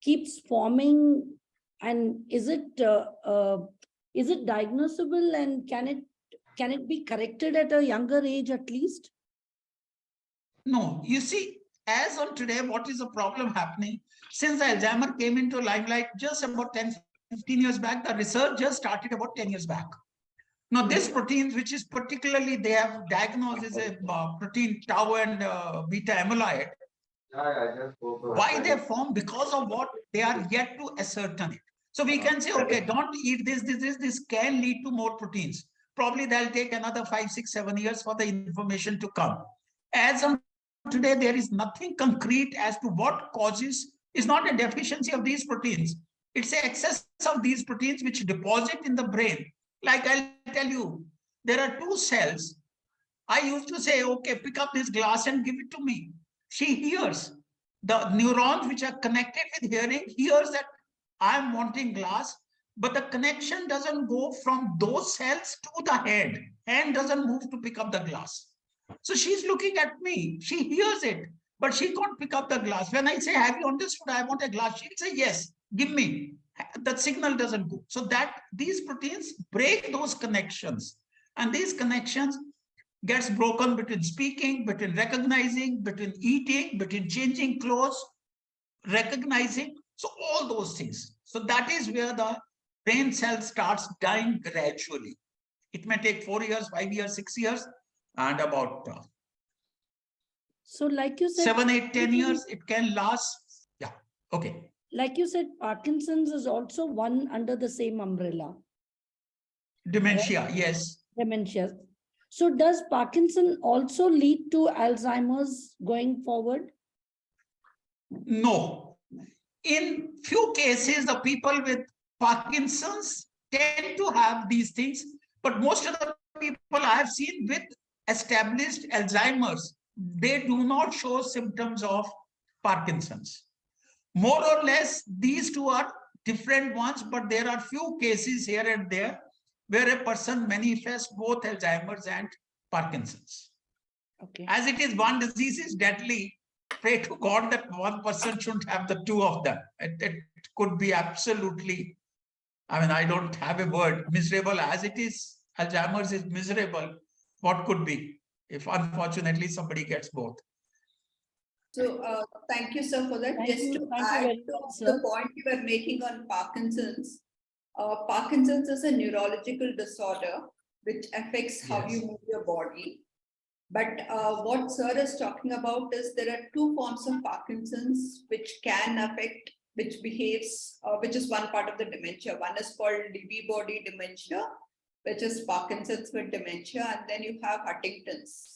keeps forming, and is it diagnosable, and can it be corrected at a younger age at least? No, you see, as on today, what is the problem happening? Since the Alzheimer came into limelight just about 10, 15 years back, the research just started about 10 years back. Now, this protein, which is particularly, they have diagnosed as a protein tau and beta amyloid. Why they form? Because of what they are yet to ascertain it. So we can say, okay, don't eat this can lead to more proteins. Probably that'll take another 5, 6, 7 years for the information to come. As on today, there is nothing concrete as to what causes. It's not a deficiency of these proteins. It's an excess of these proteins which deposit in the brain. Like I'll tell you, there are 2 cells. I used to say, okay, pick up this glass and give it to me. She hears. The neurons which are connected with hearing hears that I'm wanting glass, but the connection doesn't go from those cells to the head. Hand doesn't move to pick up the glass. So she's looking at me. She hears it, but she can't pick up the glass. When I say, have you understood? I want a glass. She'll say, yes, give me. That signal doesn't go. So that these proteins break those connections. And these connections gets broken between speaking, between recognizing, between eating, between changing clothes, recognizing. So all those things. So that is where the brain cell starts dying gradually. It may take 4 years, 5 years, 6 years, and about So like you said, 7, 8, 10 years, it can last. Yeah. Okay. like you said, Parkinson's is also one under the same umbrella. Dementia, Right? yes. Dementia. So does Parkinson also lead to Alzheimer's going forward? No. In few cases, the people with Parkinson's tend to have these things, but most of the people I have seen with established Alzheimer's, they do not show symptoms of Parkinson's. More or less, these two are different ones, but there are few cases here and there where a person manifests both Alzheimer's and Parkinson's. Okay. As it is, one disease is deadly. Pray to God that one person shouldn't have the 2 of them. It could be absolutely, I mean, I don't have a word, miserable as it is. Alzheimer's is miserable. What could be if unfortunately somebody gets both? So thank you, sir, for that. Thank Just you. to Thank you add very to much, the sir. point you were making on Parkinson's, Parkinson's is a neurological disorder which affects how Yes. you move your body. But what sir is talking about is there are 2 forms of Parkinson's which can affect, which behaves, which is one part of the dementia. One is called Lewy body dementia, which is Parkinson's with dementia, and then you have Huntington's.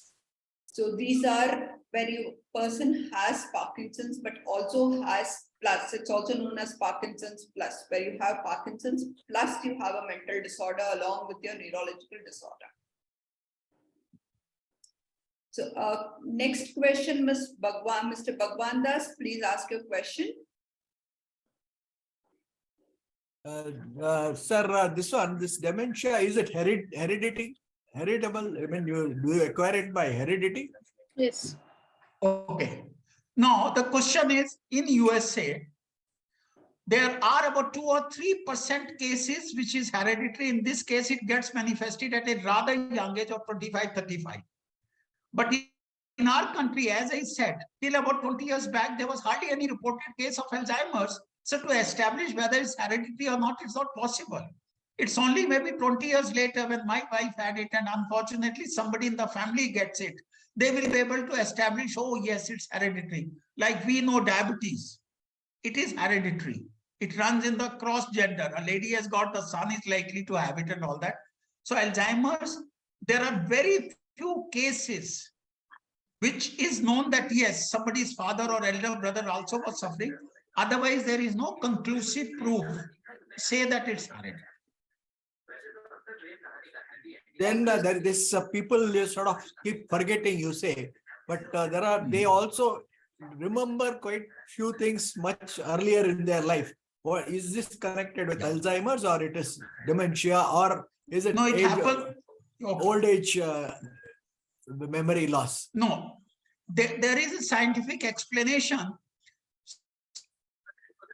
So these are where you person has Parkinson's, but also has plus. It's also known as Parkinson's plus, where you have Parkinson's plus you have a mental disorder along with your neurological disorder. So next question, Mr. Bhagwan Das, please ask your question. Sir, this dementia, is it hereditary? Heritable? I mean, do you acquire it by heredity? Yes. Okay. Now the question is, in USA, there are about 2 or 3% cases which is hereditary. In this case, it gets manifested at a rather young age of 25, 35. But in our country, as I said, till about 20 years back, there was hardly any reported case of Alzheimer's. So to establish whether it's hereditary or not, it's not possible. It's only maybe 20 years later when my wife had it and unfortunately somebody in the family gets it, they will be able to establish, oh yes, it's hereditary. Like we know diabetes, it is hereditary. It runs in the cross gender. A lady has got, the son is likely to have it and all that. So Alzheimer's, there are very few cases which is known that yes, somebody's father or elder brother also was suffering. Otherwise, there is no conclusive proof to say that it's hereditary. Then there this people you sort of keep forgetting, you say, but there are they also remember quite few things much earlier in their life. Or is this connected with Alzheimer's, or it is dementia, or is it No, it age, happened. old age memory loss? No, there is a scientific explanation.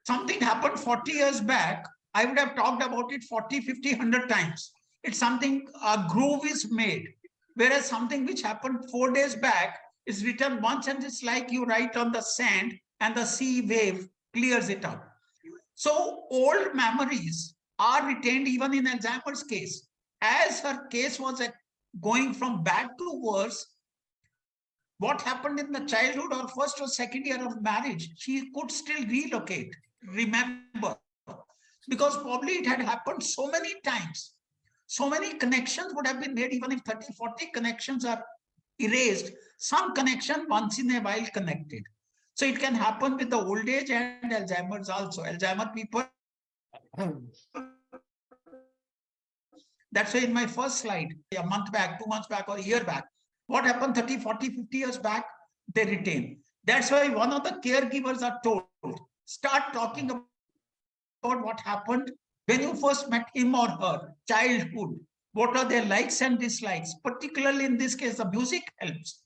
Something happened 40 years back, I would have talked about it 40, 50, 100 times. It's something, a groove is made. Whereas something which happened 4 days back is written once, and it's like you write on the sand and the sea wave clears it out. So old memories are retained even in Alzheimer's case. As her case was going from bad to worse, what happened in the childhood or first or second year of marriage, she could still relocate, remember, because probably it had happened so many times. So many connections would have been made, even if 30, 40 connections are erased, some connection once in a while connected. So it can happen with the old age and Alzheimer's also. Alzheimer people, that's why in my first slide, a month back, 2 months back, or a year back, what happened 30, 40, 50 years back, they retain. That's why one of the caregivers are told, start talking about what happened when you first met him or her, childhood. What are their likes and dislikes? Particularly in this case, the music helps.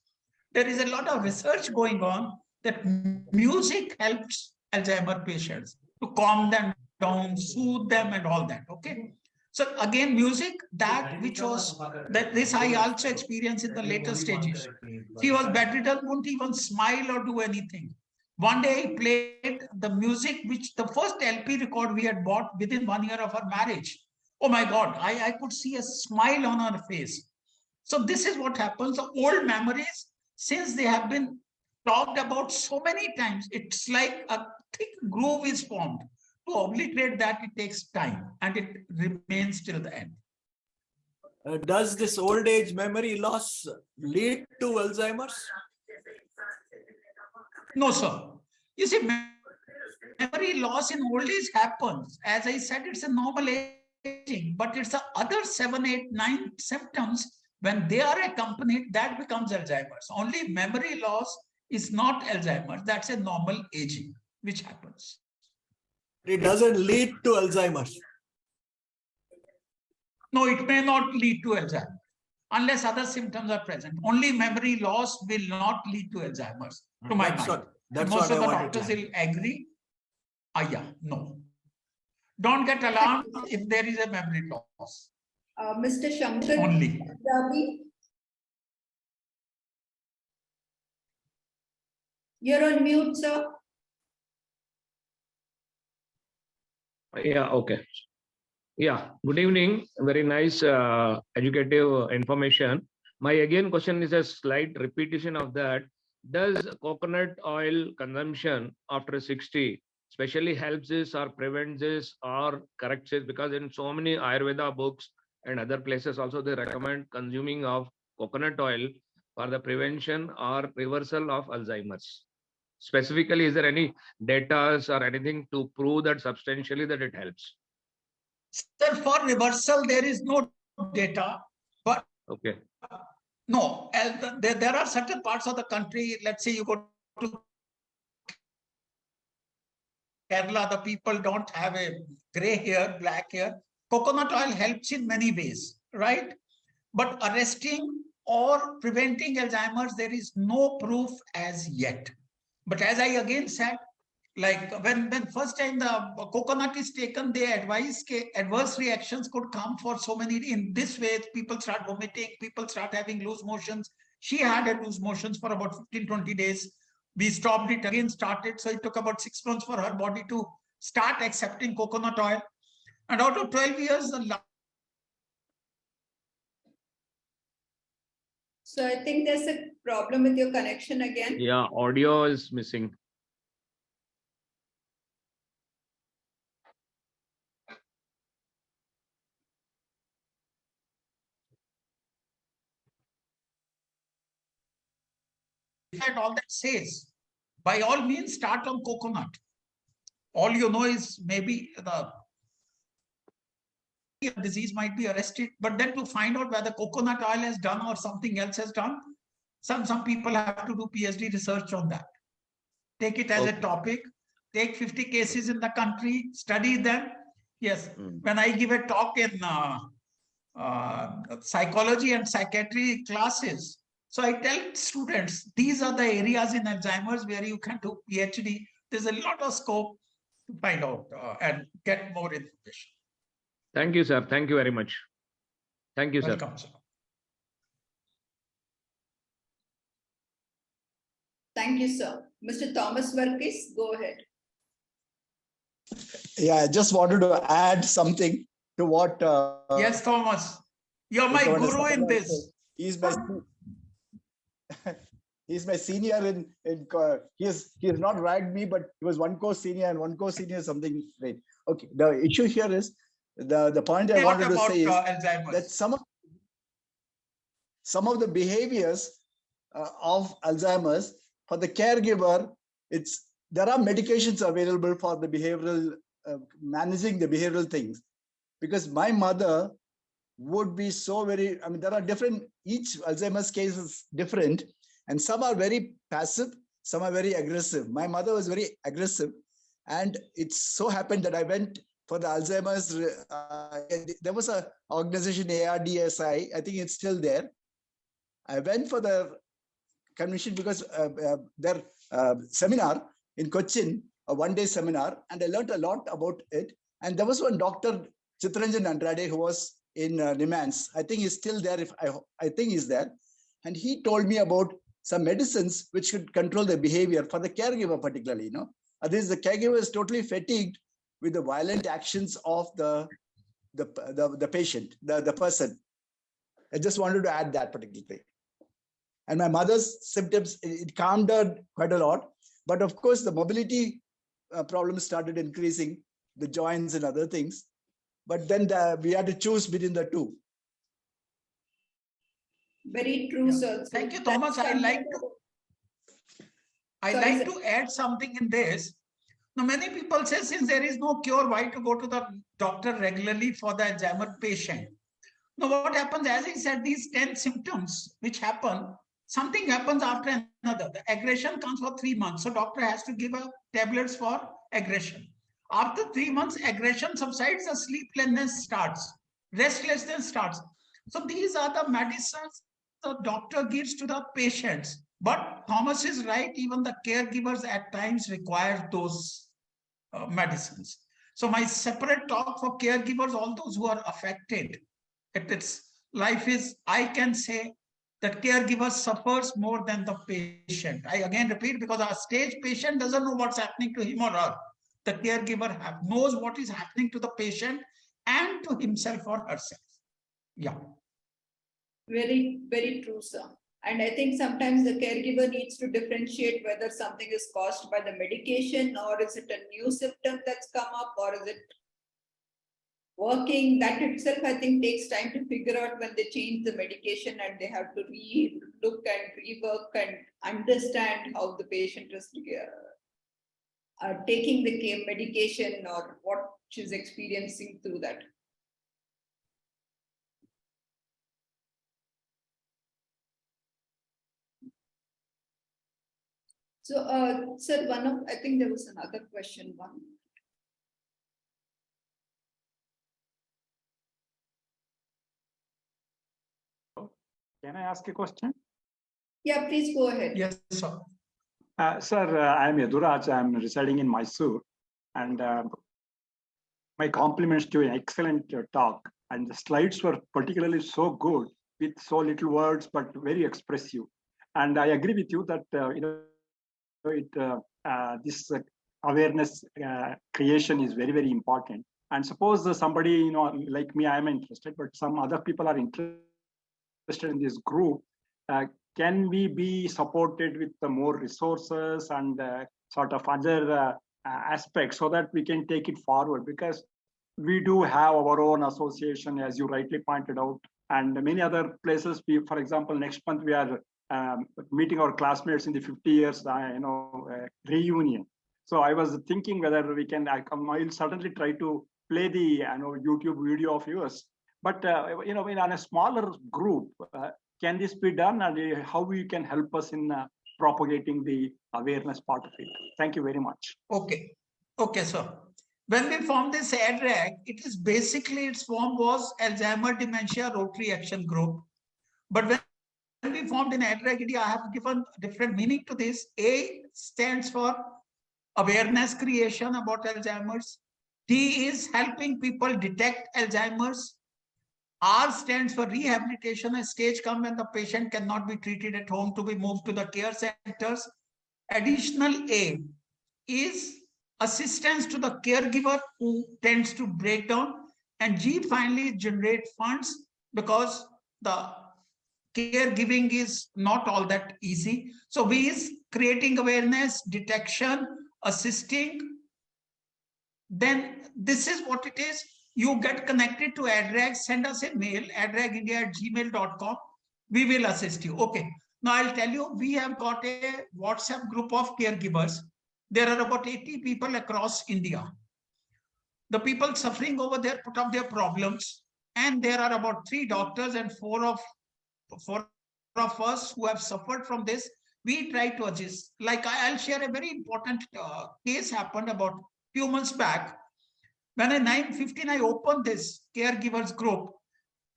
There is a lot of research going on that music helps Alzheimer patients to calm them down, soothe them and all that, okay? So again, music, that which was, that this I also experienced in the later stages. She was bedridden, wouldn't even smile or do anything. One day he played the music, which the first LP record we had bought within 1 year of our marriage. Oh my God, I could see a smile on her face. So this is what happens. The old memories, since they have been talked about so many times, it's like a thick groove is formed. To obliterate that, it takes time and it remains till the end. Does this old age memory loss lead to Alzheimer's? No, sir. You see, memory loss in old age happens. As I said, it's a normal aging, but it's the other 7, 8, 9 symptoms. When they are accompanied, that becomes Alzheimer's. Only memory loss is not Alzheimer's. That's a normal aging, which happens. It doesn't lead to Alzheimer's. No, it may not lead to Alzheimer's unless other symptoms are present. Only memory loss will not lead to Alzheimer's, to my mind. Most of the doctors will agree. Yeah, no. Don't get alarmed if there is a memory loss. Mr. Shankar Only. Punjabi, you're on mute, sir. Yeah, okay. Yeah, good evening. Very nice educative information. My again question is a slight repetition of that. Does coconut oil consumption after 60 especially helps this or prevents this or corrects this? Because in so many Ayurveda books and other places also they recommend consuming of coconut oil for the prevention or reversal of Alzheimer's. Specifically, is there any data or anything to prove that substantially that it helps? Sir, for reversal, there is no data, but okay. No, there are certain parts of the country, let's say you go to Kerala, the people don't have a gray hair, black hair. Coconut oil helps in many ways, right? But arresting or preventing Alzheimer's, there is no proof as yet. But as I again said, like when first time the coconut is taken, they advise adverse reactions could come for so many. In this way, people start vomiting, people start having loose motions. She had a loose motions for about 15, 20 days. We stopped it, again started. So it took about 6 months for her body to start accepting coconut oil. And out of 12 years, So I think there's a problem with your connection again. Yeah, audio is missing. all that says, by all means, start on coconut. All you know is maybe the disease might be arrested, but then to find out whether coconut oil has done or something else has done, some people have to do PhD research on that. Take it as a topic, take 50 cases in the country, study them. Yes, when I give a talk in psychology and psychiatry classes, so I tell students, these are the areas in Alzheimer's where you can do PhD. There's a lot of scope to find out and get more information. Thank you, sir. Thank you very much. Thank you, sir. Welcome, sir. Thank you, sir. Mr. Thomas Verkis, go ahead. Yeah, I just wanted to add something to what. Yes, Thomas, you're my guru in this. He's my he's my senior in he has not ranked me, but he was one course senior and one course senior something. Right. Okay. The issue here is the point I wanted to say is that some of the behaviors of Alzheimer's for the caregiver, there are medications available for the behavioral managing the behavioral things, because my mother would be so very, I mean, there are different, each Alzheimer's case is different, and some are very passive, some are very aggressive. My mother was very aggressive, and it so happened that I went for the Alzheimer's, there was an organization, ARDSI, I think it's still there. I went for the convention because their seminar in Cochin, a one-day seminar, and I learned a lot about it. And there was one Dr. Chittaranjan Andrade who was in Nimans. I think he's still there. I think he's there. And he told me about some medicines which could control the behavior for the caregiver, particularly. You know, this the caregiver is totally fatigued with the violent actions of the patient, the person. I just wanted to add that particularly. And my mother's symptoms, it calmed her quite a lot. But of course, the mobility problems started increasing, the joints and other things. But then we had to choose between the two. Very true, sir. Thank you, Thomas. I like to add something in this. Now, many people say, since there is no cure, why to go to the doctor regularly for the Alzheimer patient? Now, what happens, as I said, these 10 symptoms which happen, something happens after another. The aggression comes for 3 months. So doctor has to give tablets for aggression. After 3 months, aggression subsides, the sleeplessness starts, restlessness starts. So these are the medicines the doctor gives to the patients. But Thomas is right, even the caregivers at times require those medicines. So my separate talk for caregivers, all those who are affected, life is, I can say that caregiver suffers more than the patient. I again repeat, because our stage patient doesn't know what's happening to him or her. The caregiver knows what is happening to the patient and to himself or herself. Yeah. Very, very true, sir. And I think sometimes the caregiver needs to differentiate whether something is caused by the medication, or is it a new symptom that's come up, or is it working. That itself, I think, takes time to figure out when they change the medication and they have to re-look and rework and understand how the patient is taking the medication or what she's experiencing through that. So, sir, I think there was another question. Can I ask a question? Yeah, please go ahead. Yes, sir. Sir, I'm Yaduraj. I'm residing in Mysore. And my compliments to an excellent talk. And the slides were particularly so good, with so little words, but very expressive. And I agree with you that, this awareness creation is very, very important. And suppose somebody, like me, I'm interested, but some other people are interested in this group. Can we be supported with the more resources and sort of other aspects so that we can take it forward? Because we do have our own association, as you rightly pointed out, and many other places. For example, next month we are meeting our classmates in the 50 years, reunion. So I was thinking whether we can. I'll certainly try to play the YouTube video of yours. But on a smaller group, can this be done, and how you can help us in propagating the awareness part of it? Thank you very much. Okay, sir. When we formed this ADRAG, it is basically its form was Alzheimer-Dementia Rotary Action Group. But when we formed in ADRAG India, I have given different meaning to this. A stands for awareness creation about Alzheimer's. D is helping people detect Alzheimer's. R stands for rehabilitation. A stage comes when the patient cannot be treated at home to be moved to the care centers. Additional A is assistance to the caregiver who tends to break down. And G finally generate funds, because the caregiving is not all that easy. So B is creating awareness, detection, assisting. Then this is what it is. You get connected to ADRAG, send us a mail, adragindia@gmail.com. We will assist you. Okay. Now I'll tell you, we have got a WhatsApp group of caregivers. There are about 80 people across India. The people suffering over there put up their problems, and there are about 3 doctors and 4 of us who have suffered from this. We try to assist. Like I'll share a very important case happened about a few months back. When at 9:15 I opened this caregivers group,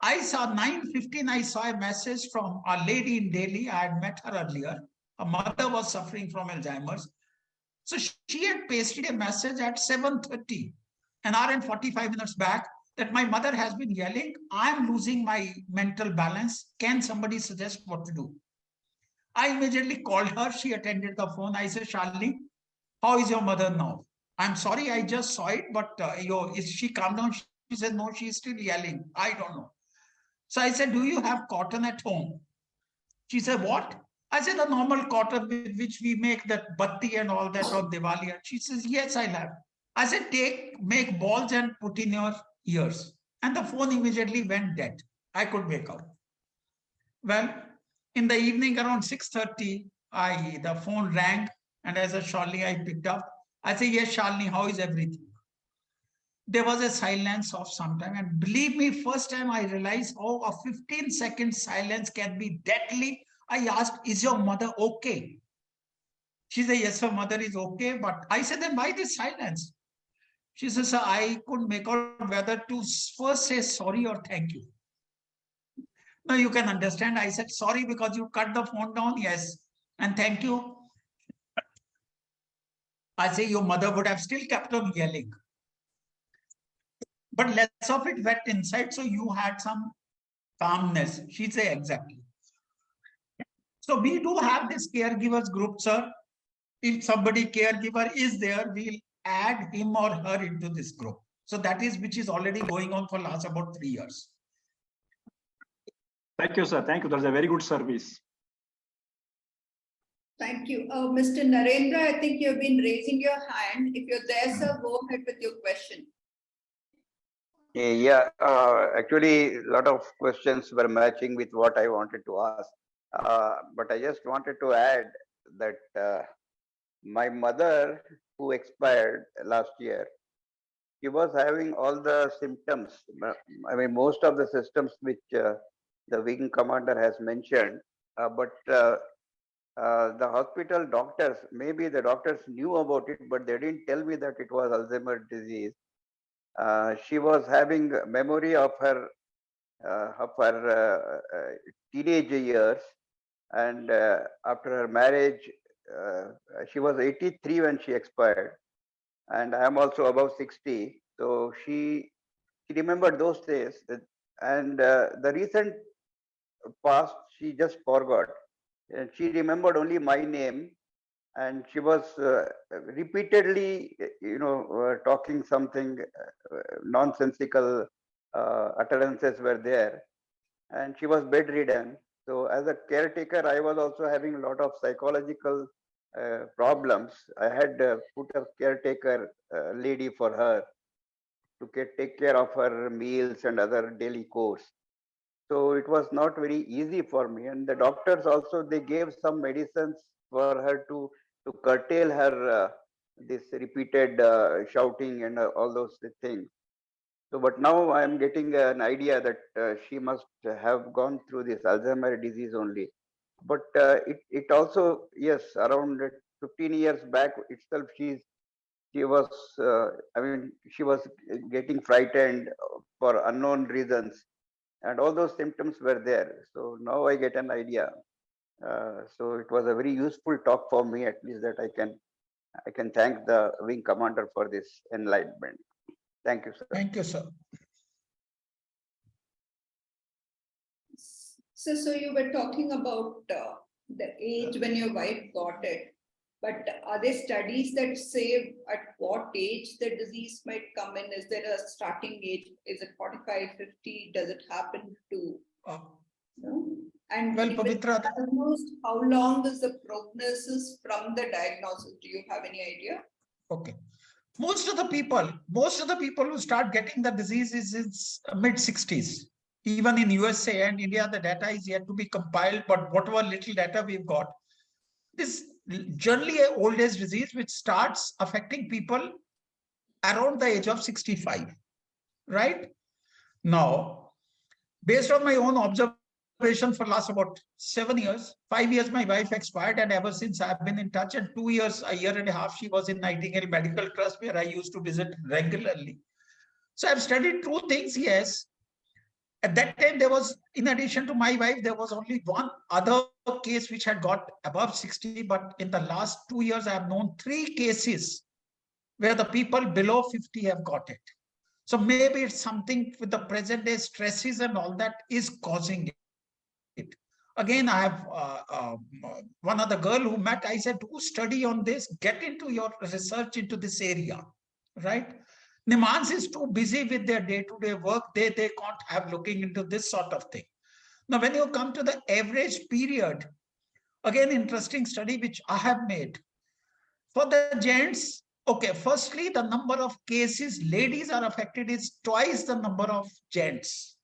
I saw 9:15, I saw a message from a lady in Delhi. I had met her earlier. Her mother was suffering from Alzheimer's. So she had pasted a message at 7:30, an hour and 45 minutes back, that my mother has been yelling, I'm losing my mental balance. Can somebody suggest what to do? I immediately called her. She attended the phone. I said, Shalini, how is your mother now? I'm sorry, I just saw it, but is she calmed down? She said, no, she's still yelling. I don't know. So I said, do you have cotton at home? She said, what? I said, the normal cotton with which we make that batti and all that on Diwali. She says, yes, I have. I said, make balls and put in your ears. And the phone immediately went dead. I could wake up. Well, in the evening around 6:30, the phone rang, and as a Shalini, I picked up. I said, yes, Shalini, how is everything? There was a silence of some time. And believe me, first time I realized, oh, a 15-second silence can be deadly. I asked, is your mother okay? She said, yes, her mother is okay. But I said, then why this silence? She says, sir, I couldn't make out whether to first say sorry or thank you. Now you can understand. I said, sorry because you cut the phone down. Yes. And thank you. I say your mother would have still kept on yelling. But less of it went inside. So you had some calmness. She say exactly. So we do have this caregivers group, sir. If somebody caregiver is there, we'll add him or her into this group. So that is which is already going on for last about 3 years. Thank you, sir. Thank you. That's a very good service. Thank you. Mr. Narendra, I think you've been raising your hand. If you're there, sir, go ahead with your question. Yeah, actually, a lot of questions were matching with what I wanted to ask. But I just wanted to add that my mother, who expired last year, she was having all the symptoms. I mean, most of the symptoms which the wing commander has mentioned, but the hospital doctors, maybe the doctors knew about it, but they didn't tell me that it was Alzheimer's disease. She was having memory of her teenage years, and after her marriage, she was 83 when she expired, and I am also above 60. So she remembered those days, and the recent past she just forgot. And she remembered only my name, and she was repeatedly, talking something nonsensical utterances were there, and she was bedridden. So as a caretaker, I was also having a lot of psychological problems. I had put a caretaker lady for her to take care of her meals and other daily chores. So it was not very easy for me. And the doctors also, they gave some medicines for her to curtail her this repeated shouting and all those things. So, but now I am getting an idea that she must have gone through this Alzheimer disease only. But it also, yes, around 15 years back itself, she was, she was getting frightened for unknown reasons, and all those symptoms were there. So now I get an idea. So it was a very useful talk for me, at least, that I can thank the wing commander for this enlightenment. Thank you, sir. Thank you, sir. So you were talking about the age when your wife got it, but are there studies that say at what age the disease might come in? Is there a starting age? Is it 45, 50? Does it happen to? And well, if Pavitra, it's diagnosed, how long is the prognosis from the diagnosis? Do you have any idea? Okay. Most of the people who start getting the disease is in mid 60s. Even in USA and India, the data is yet to be compiled, but whatever little data we've got, this generally an old age disease which starts affecting people around the age of 65, right? Now, based on my own observation for last about 7 years, 5 years, my wife expired, and ever since I've been in touch, and 2 years, a year and a half, she was in Nightingale Medical Trust, where I used to visit regularly. So I've studied two things, yes. At that time, there was, in addition to my wife, there was only one other case which had got above 60. But in the last 2 years, I have known 3 cases where the people below 50 have got it. So maybe it's something with the present day stresses and all that is causing it. Again, I have one other girl who met, I said, do study on this, get into your research into this area, right? Nimans is too busy with their day-to-day work. They can't have looking into this sort of thing. Now, when you come to the average period, again, interesting study which I have made. For the gents, okay, firstly, the number of cases ladies are affected is twice the number of gents.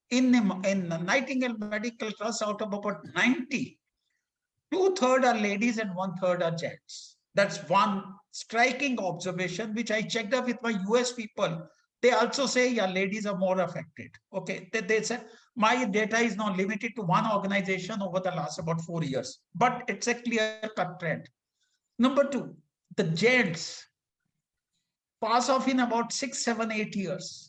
In Nightingale Medical Trust, out of about 90, 2/3 are ladies and 1/3 are gents. That's one striking observation, which I checked up with my US people. They also say, yeah, ladies are more affected. Okay, they said, my data is not limited to one organization over the last about 4 years, but it's a clear-cut trend. Number 2, the gents pass off in about 6, 7, 8 years.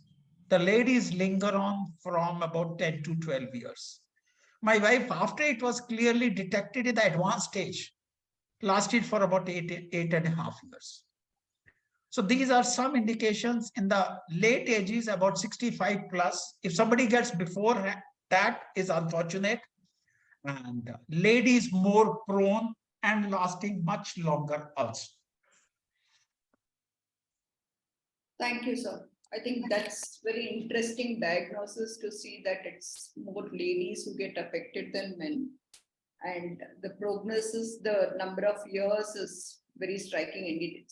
The ladies linger on from about 10 to 12 years. My wife, after it was clearly detected in the advanced stage, lasted for about 8.5 years. So these are some indications in the late ages, about 65 plus. If somebody gets before that, is unfortunate. And ladies more prone and lasting much longer also. Thank you, sir. I think that's very interesting diagnosis to see that it's more ladies who get affected than men. And the prognosis, the number of years is very striking indeed.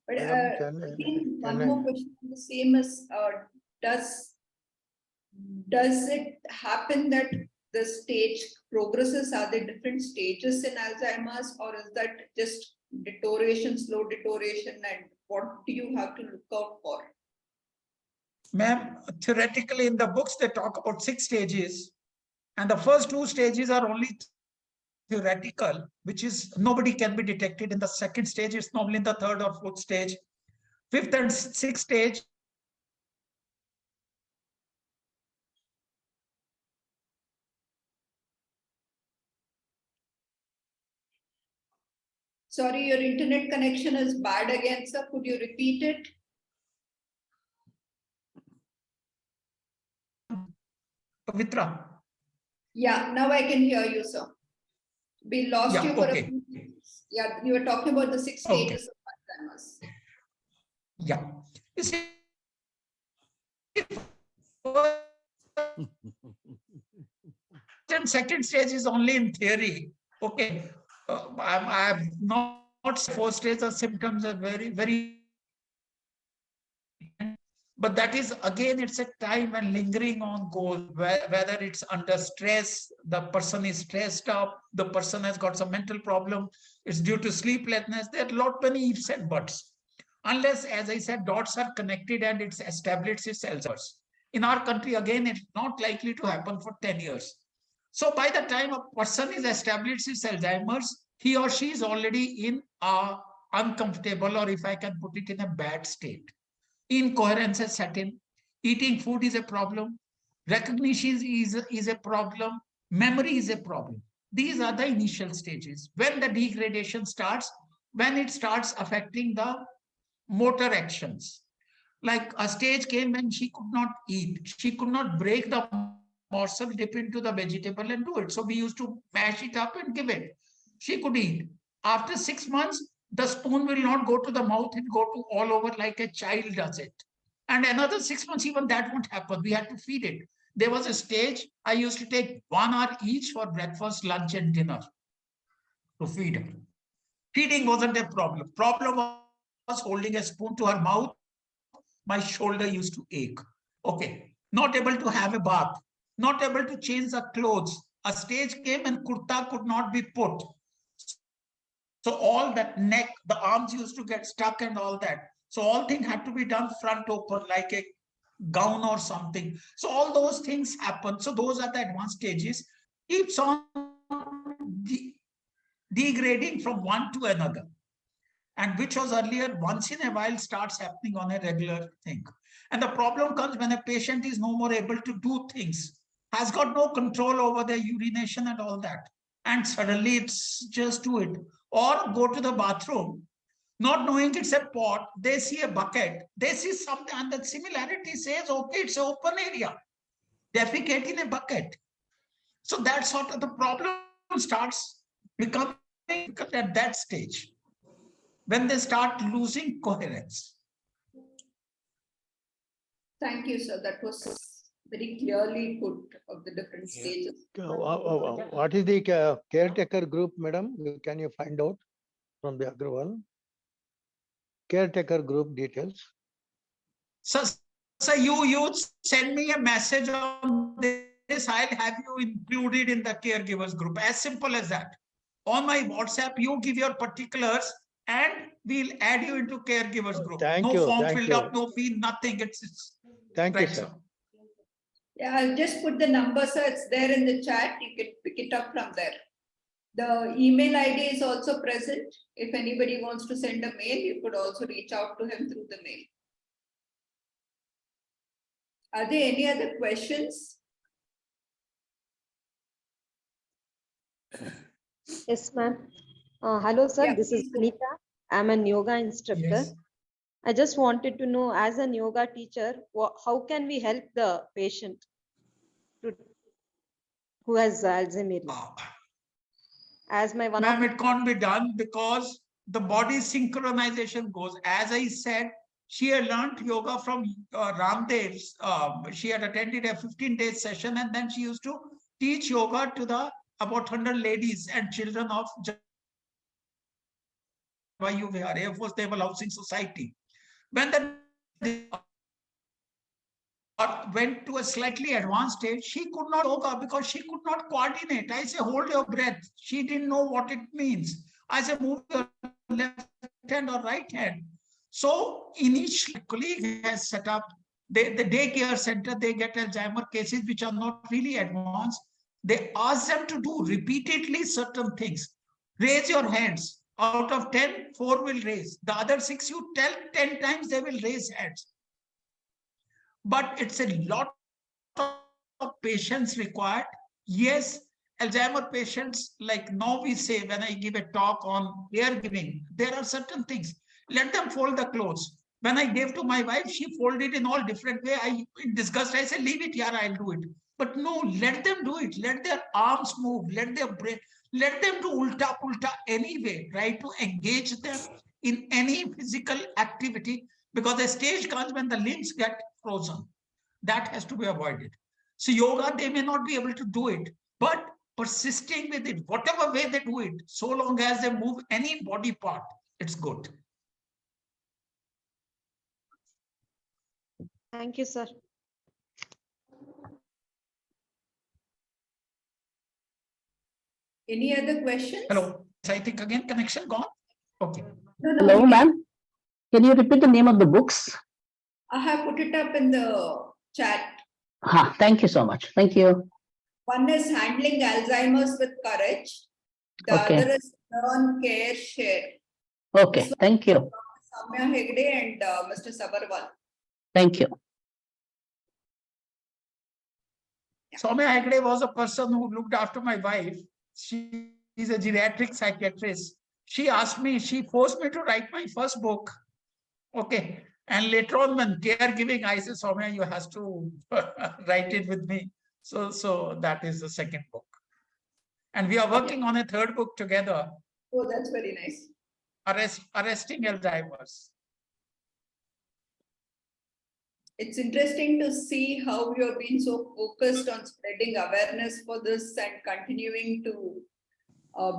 But I think one more question, the same as, does it happen that the stage progresses? Are there different stages in Alzheimer's, or is that just deterioration, slow deterioration, and what do you have to look out for? Ma'am, theoretically in the books, they talk about 6 stages, and the first 2 stages are only theoretical, which is nobody can be detected in the second stage. It's normally in the 3rd or 4th stage. 5th and 6th stage. Sorry, your internet connection is bad again, sir. Could you repeat it? Pavitra. Yeah, now I can hear you, sir. We lost you for a few. Yeah, you were talking about the 6 Okay. stages of Alzheimer's. Yeah. You see, and second stage is only in theory. Okay. I'm not 4 stages of symptoms are very, but that is again, it's a time and lingering on goals, whether it's under stress, the person is stressed up, the person has got some mental problem, it's due to sleeplessness. There are a lot many ifs and buts. Unless, as I said, dots are connected and it's established its Alzheimer's. In our country, again, it's not likely to happen for 10 years. So by the time a person is established its Alzheimer's, he or she is already in a uncomfortable, or if I can put it, in a bad state. Incoherence has set in. Eating food is a problem. Recognition is a problem. Memory is a problem. These are the initial stages. When the degradation starts, when it starts affecting the motor actions. Like a stage came when she could not eat. She could not break the morsel, dip into the vegetable and do it. So we used to mash it up and give it. She could eat. After 6 months, the spoon will not go to the mouth, it go to all over like a child does it. And another 6 months, even that won't happen. We had to feed it. There was a stage, I used to take 1 hour each for breakfast, lunch, and dinner to feed her. Feeding wasn't a problem. Problem was holding a spoon to her mouth. My shoulder used to ache. Okay. Not able to have a bath. Not able to change the clothes. A stage came and kurta could not be put. So all that neck, the arms used to get stuck and all that. So all things had to be done front open like a gown or something. So all those things happen. So those are the advanced stages. Keeps on degrading from one to another. And which was earlier, once in a while starts happening on a regular thing. And the problem comes when a patient is no more able to do things, has got no control over their urination and all that. And suddenly it's just do it. Or go to the bathroom, not knowing it's a pot, they see a bucket, they see something, and the similarity says, okay, it's an open area. Defecate in a bucket. So that sort of the problem starts becoming at that stage, when they start losing coherence. Thank you, sir. That was very clearly put of the different stages. What is the caretaker group, madam? Can you find out from the Agrawal? Caretaker group details. So you send me a message on this, I'll have you included in the caregivers group. As simple as that. On my WhatsApp, you give your particulars and we'll add you into caregivers group. Thank you. Form Thank filled you. up, no fee, nothing. Thank you, right, sir. Yeah, I'll just put the number, sir. It's there in the chat. You can pick it up from there. The email ID is also present. If anybody wants to send a mail, you could also reach out to him through the mail. Are there any other questions? Yes, ma'am. Hello, sir. Yeah, This is please. Anita. I'm a yoga instructor. Yes. I just wanted to know, as a yoga teacher, how can we help the patient who has Alzheimer's? As my one Ma'am, of it can't be done because the body synchronization goes. As I said, she had learned yoga from Ramdev's. She had attended a 15-day session and then she used to teach yoga to the about 100 ladies and children of Vayah Vikas, Air Force Naval Housing Society. When they went to a slightly advanced stage, she could not yoga because she could not coordinate. I say, hold your breath. She didn't know what it means. I say, move your left hand or right hand. So initially, a colleague has set up the daycare center. They get Alzheimer cases which are not really advanced. They ask them to do repeatedly certain things. Raise your hands. Out of 10, 4 will raise. The other 6 you tell 10 times, they will raise hands. But it's a lot of patience required. Yes, Alzheimer patients, like now we say, when I give a talk on caregiving, there are certain things. Let them fold the clothes. When I gave to my wife, she folded in all different way. In disgust, I said, leave it here, I'll do it. But no, let them do it. Let their arms move. Let their brain. Let them do ulta pulta anyway. Try to engage them in any physical activity, because the stage comes when the limbs get frozen. That has to be avoided. So yoga, they may not be able to do it, but persisting with it, whatever way they do it, so long as they move any body part, it's good. Thank you, sir. Any other questions? Hello, I think again connection gone. Okay. No, Hello, ma'am. Can you repeat the name of the books? I have put it up in the chat. Thank you so much. Thank you. One is Handling Alzheimer's with Courage. The Okay. other is Learn, Care, Share. Okay, thank you. Samya Hegde and Mr. Sabharwal. Thank you. Soumya Hegde was a person who looked after my wife. She is a geriatric psychiatrist. She asked me, she forced me to write my first book. Okay. And later on, when caregiving, I said, Soumya, you have to write it with me. So that is the second book. And we are working on a third book together. Oh, that's very nice. Arresting Alzheimer's. It's interesting to see how you have been so focused on spreading awareness for this and continuing to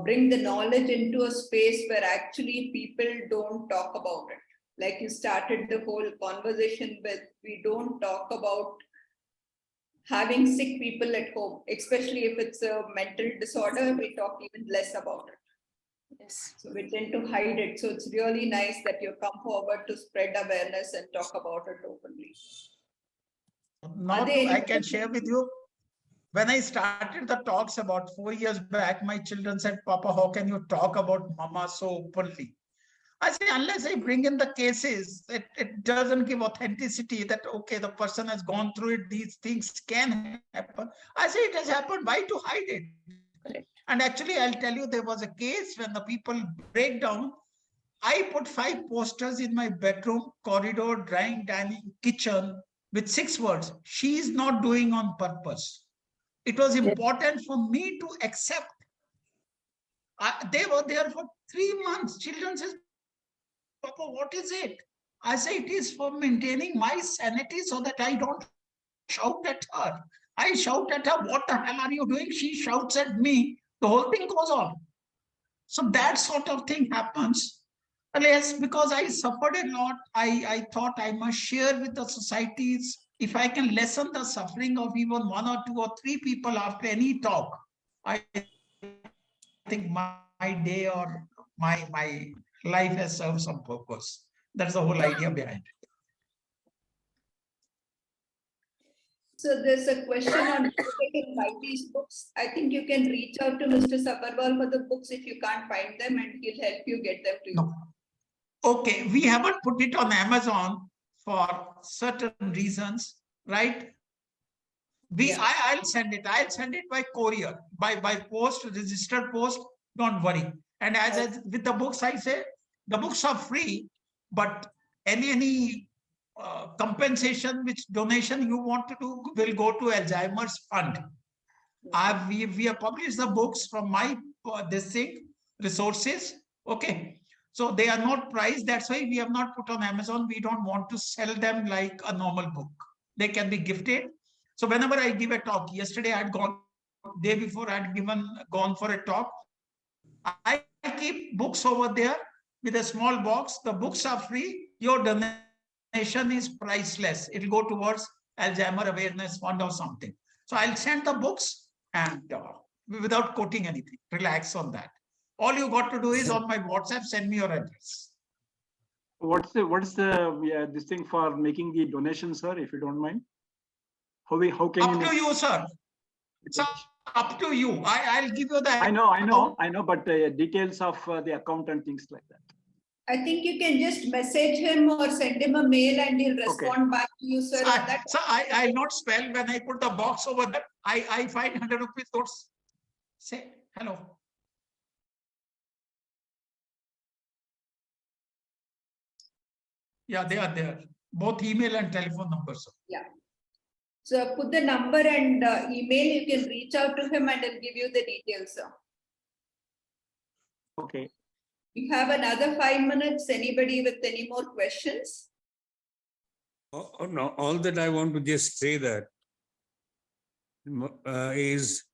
bring the knowledge into a space where actually people don't talk about it. Like you started the whole conversation with, we don't talk about having sick people at home, especially if it's a mental disorder, we talk even less about it. Yes. So we tend to hide it. So it's really nice that you come forward to spread awareness and talk about it openly. Now I can share with you, when I started the talks about 4 years back, my children said, Papa, how can you talk about Mama so openly? I say, unless I bring in the cases, it doesn't give authenticity that, okay, the person has gone through it, these things can happen. I say, it has happened, why to hide it? Correct. And actually, I'll tell you, there was a case when the people break down. I put 5 posters in my bedroom, corridor, drying, dining, kitchen with 6 words. She is not doing on purpose. It was important for me to accept. They were there for 3 months. Children says, Papa, what is it? I say, it is for maintaining my sanity so that I don't shout at her. I shout at her, what the hell are you doing? She shouts at me. The whole thing goes on. So that sort of thing happens. Well, yes, because I suffered a lot, I thought I must share with the societies. If I can lessen the suffering of even 1 or 2 or 3 people after any talk, I think my day or my life has served some purpose. That's the whole idea behind it. So there's a question on who can buy these books. I think you can reach out to Mr. Sabharwal for the books if you can't find them, and he'll help you get them to you. No. Okay, we haven't put it on Amazon for certain reasons, right? I'll send it. I'll send it by courier, by post, registered post. Don't worry. And as with the books, I say the books are free, but any compensation, which donation you want to do, will go to Alzheimer's Fund. We have published the books from my resources. Okay. So they are not priced. That's why we have not put on Amazon. We don't want to sell them like a normal book. They can be gifted. So whenever I give a talk, yesterday I had gone, day before I had gone for a talk. I keep books over there with a small box. The books are free. Your donation is priceless. It will go towards Alzheimer Awareness Fund or something. So I'll send the books and without quoting anything, relax on that. All you got to do is on my WhatsApp, send me your address. What's this thing for making the donation, sir, if you don't mind? How can up to you, sir. It's up to you. I'll give you the. I know, but details of the account and things like that. I think you can just message him or send him a mail and he'll respond back to you, sir. So I'll not spell when I put the box over there. I find 100 rupees notes. Say hello. Yeah, they are there. Both email and telephone numbers. Yeah. So put the number and email. You can reach out to him and he'll give you the details, sir. Okay. We have another 5 minutes. Anybody with any more questions? Oh, no, all that I want to just say that is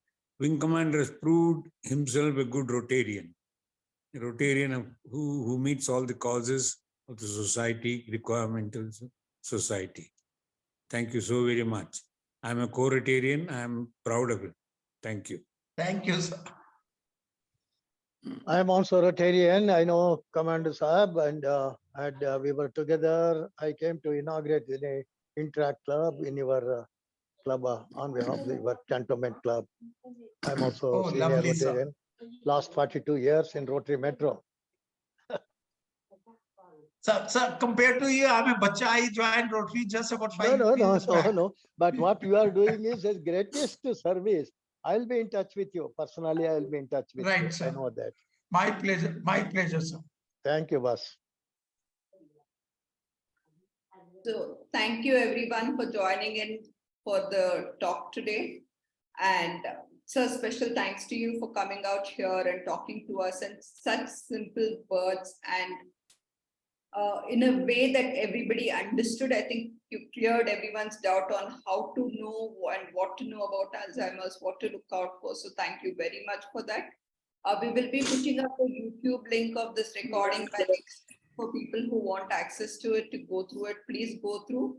Wing Commander has proved himself a good Rotarian. A Rotarian who meets all the causes of the society, requirements of society. Thank you so very much. I'm a co-Rotarian. I'm proud of it. Thank you. Thank you, sir. I am also Rotarian. I know Commander Saab, and we were together. I came to inaugurate the Interact Club in your club on behalf of your cantonment club. I'm also Oh, senior lovely, sir. Rotarian. Last 42 years in Rotary Metro. Sir, compared to you, I'm a bacha. I joined Rotary just about 5 years back. No. But what you are doing is the greatest service. I'll be in touch with you. Personally, I'll be in touch with you. Right, sir. I know that. My pleasure, sir. Thank you, boss. So thank you everyone for joining in for the talk today. And so special thanks to you for coming out here and talking to us in such simple words and in a way that everybody understood. I think you cleared everyone's doubt on how to know and what to know about Alzheimer's, what to look out for. So thank you very much for that. We will be putting up a YouTube link of this recording by next week for people who want access to it to go through it. Please go through.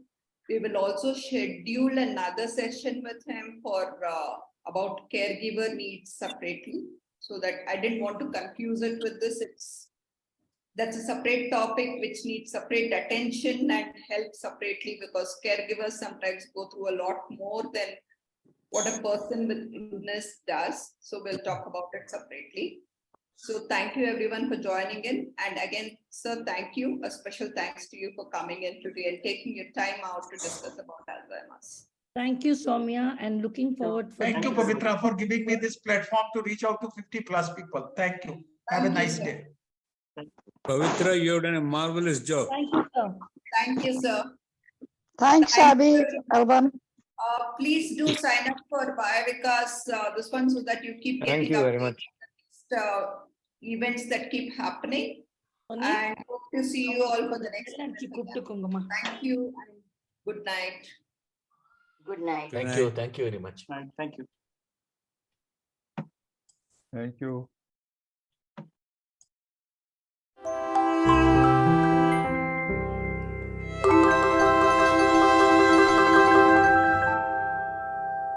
We will also schedule another session with him for about caregiver needs separately, so that I didn't want to confuse it with this. That's a separate topic which needs separate attention and help separately, because caregivers sometimes go through a lot more than what a person with illness does. So we'll talk about it separately. So thank you everyone for joining in. And again, sir, thank you. A special thanks to you for coming in today and taking your time out to discuss about Alzheimer's. Thank you, Soumya, and looking forward for Thank you, Pavitra, for giving me this platform to reach out to 50+ people. Thank you. Have a nice day. Pavitra, you have done a marvelous job. Thank you, sir. Thank you, sir. Thanks, Abhi, Alban. Please do sign up for Vayah Vikas, this one, so that you keep getting Thank you very much. Events that keep happening. And hope to see you all for the next one. Thank you and good night. Good night. Thank you. Thank you very much. Thank you. Thank you.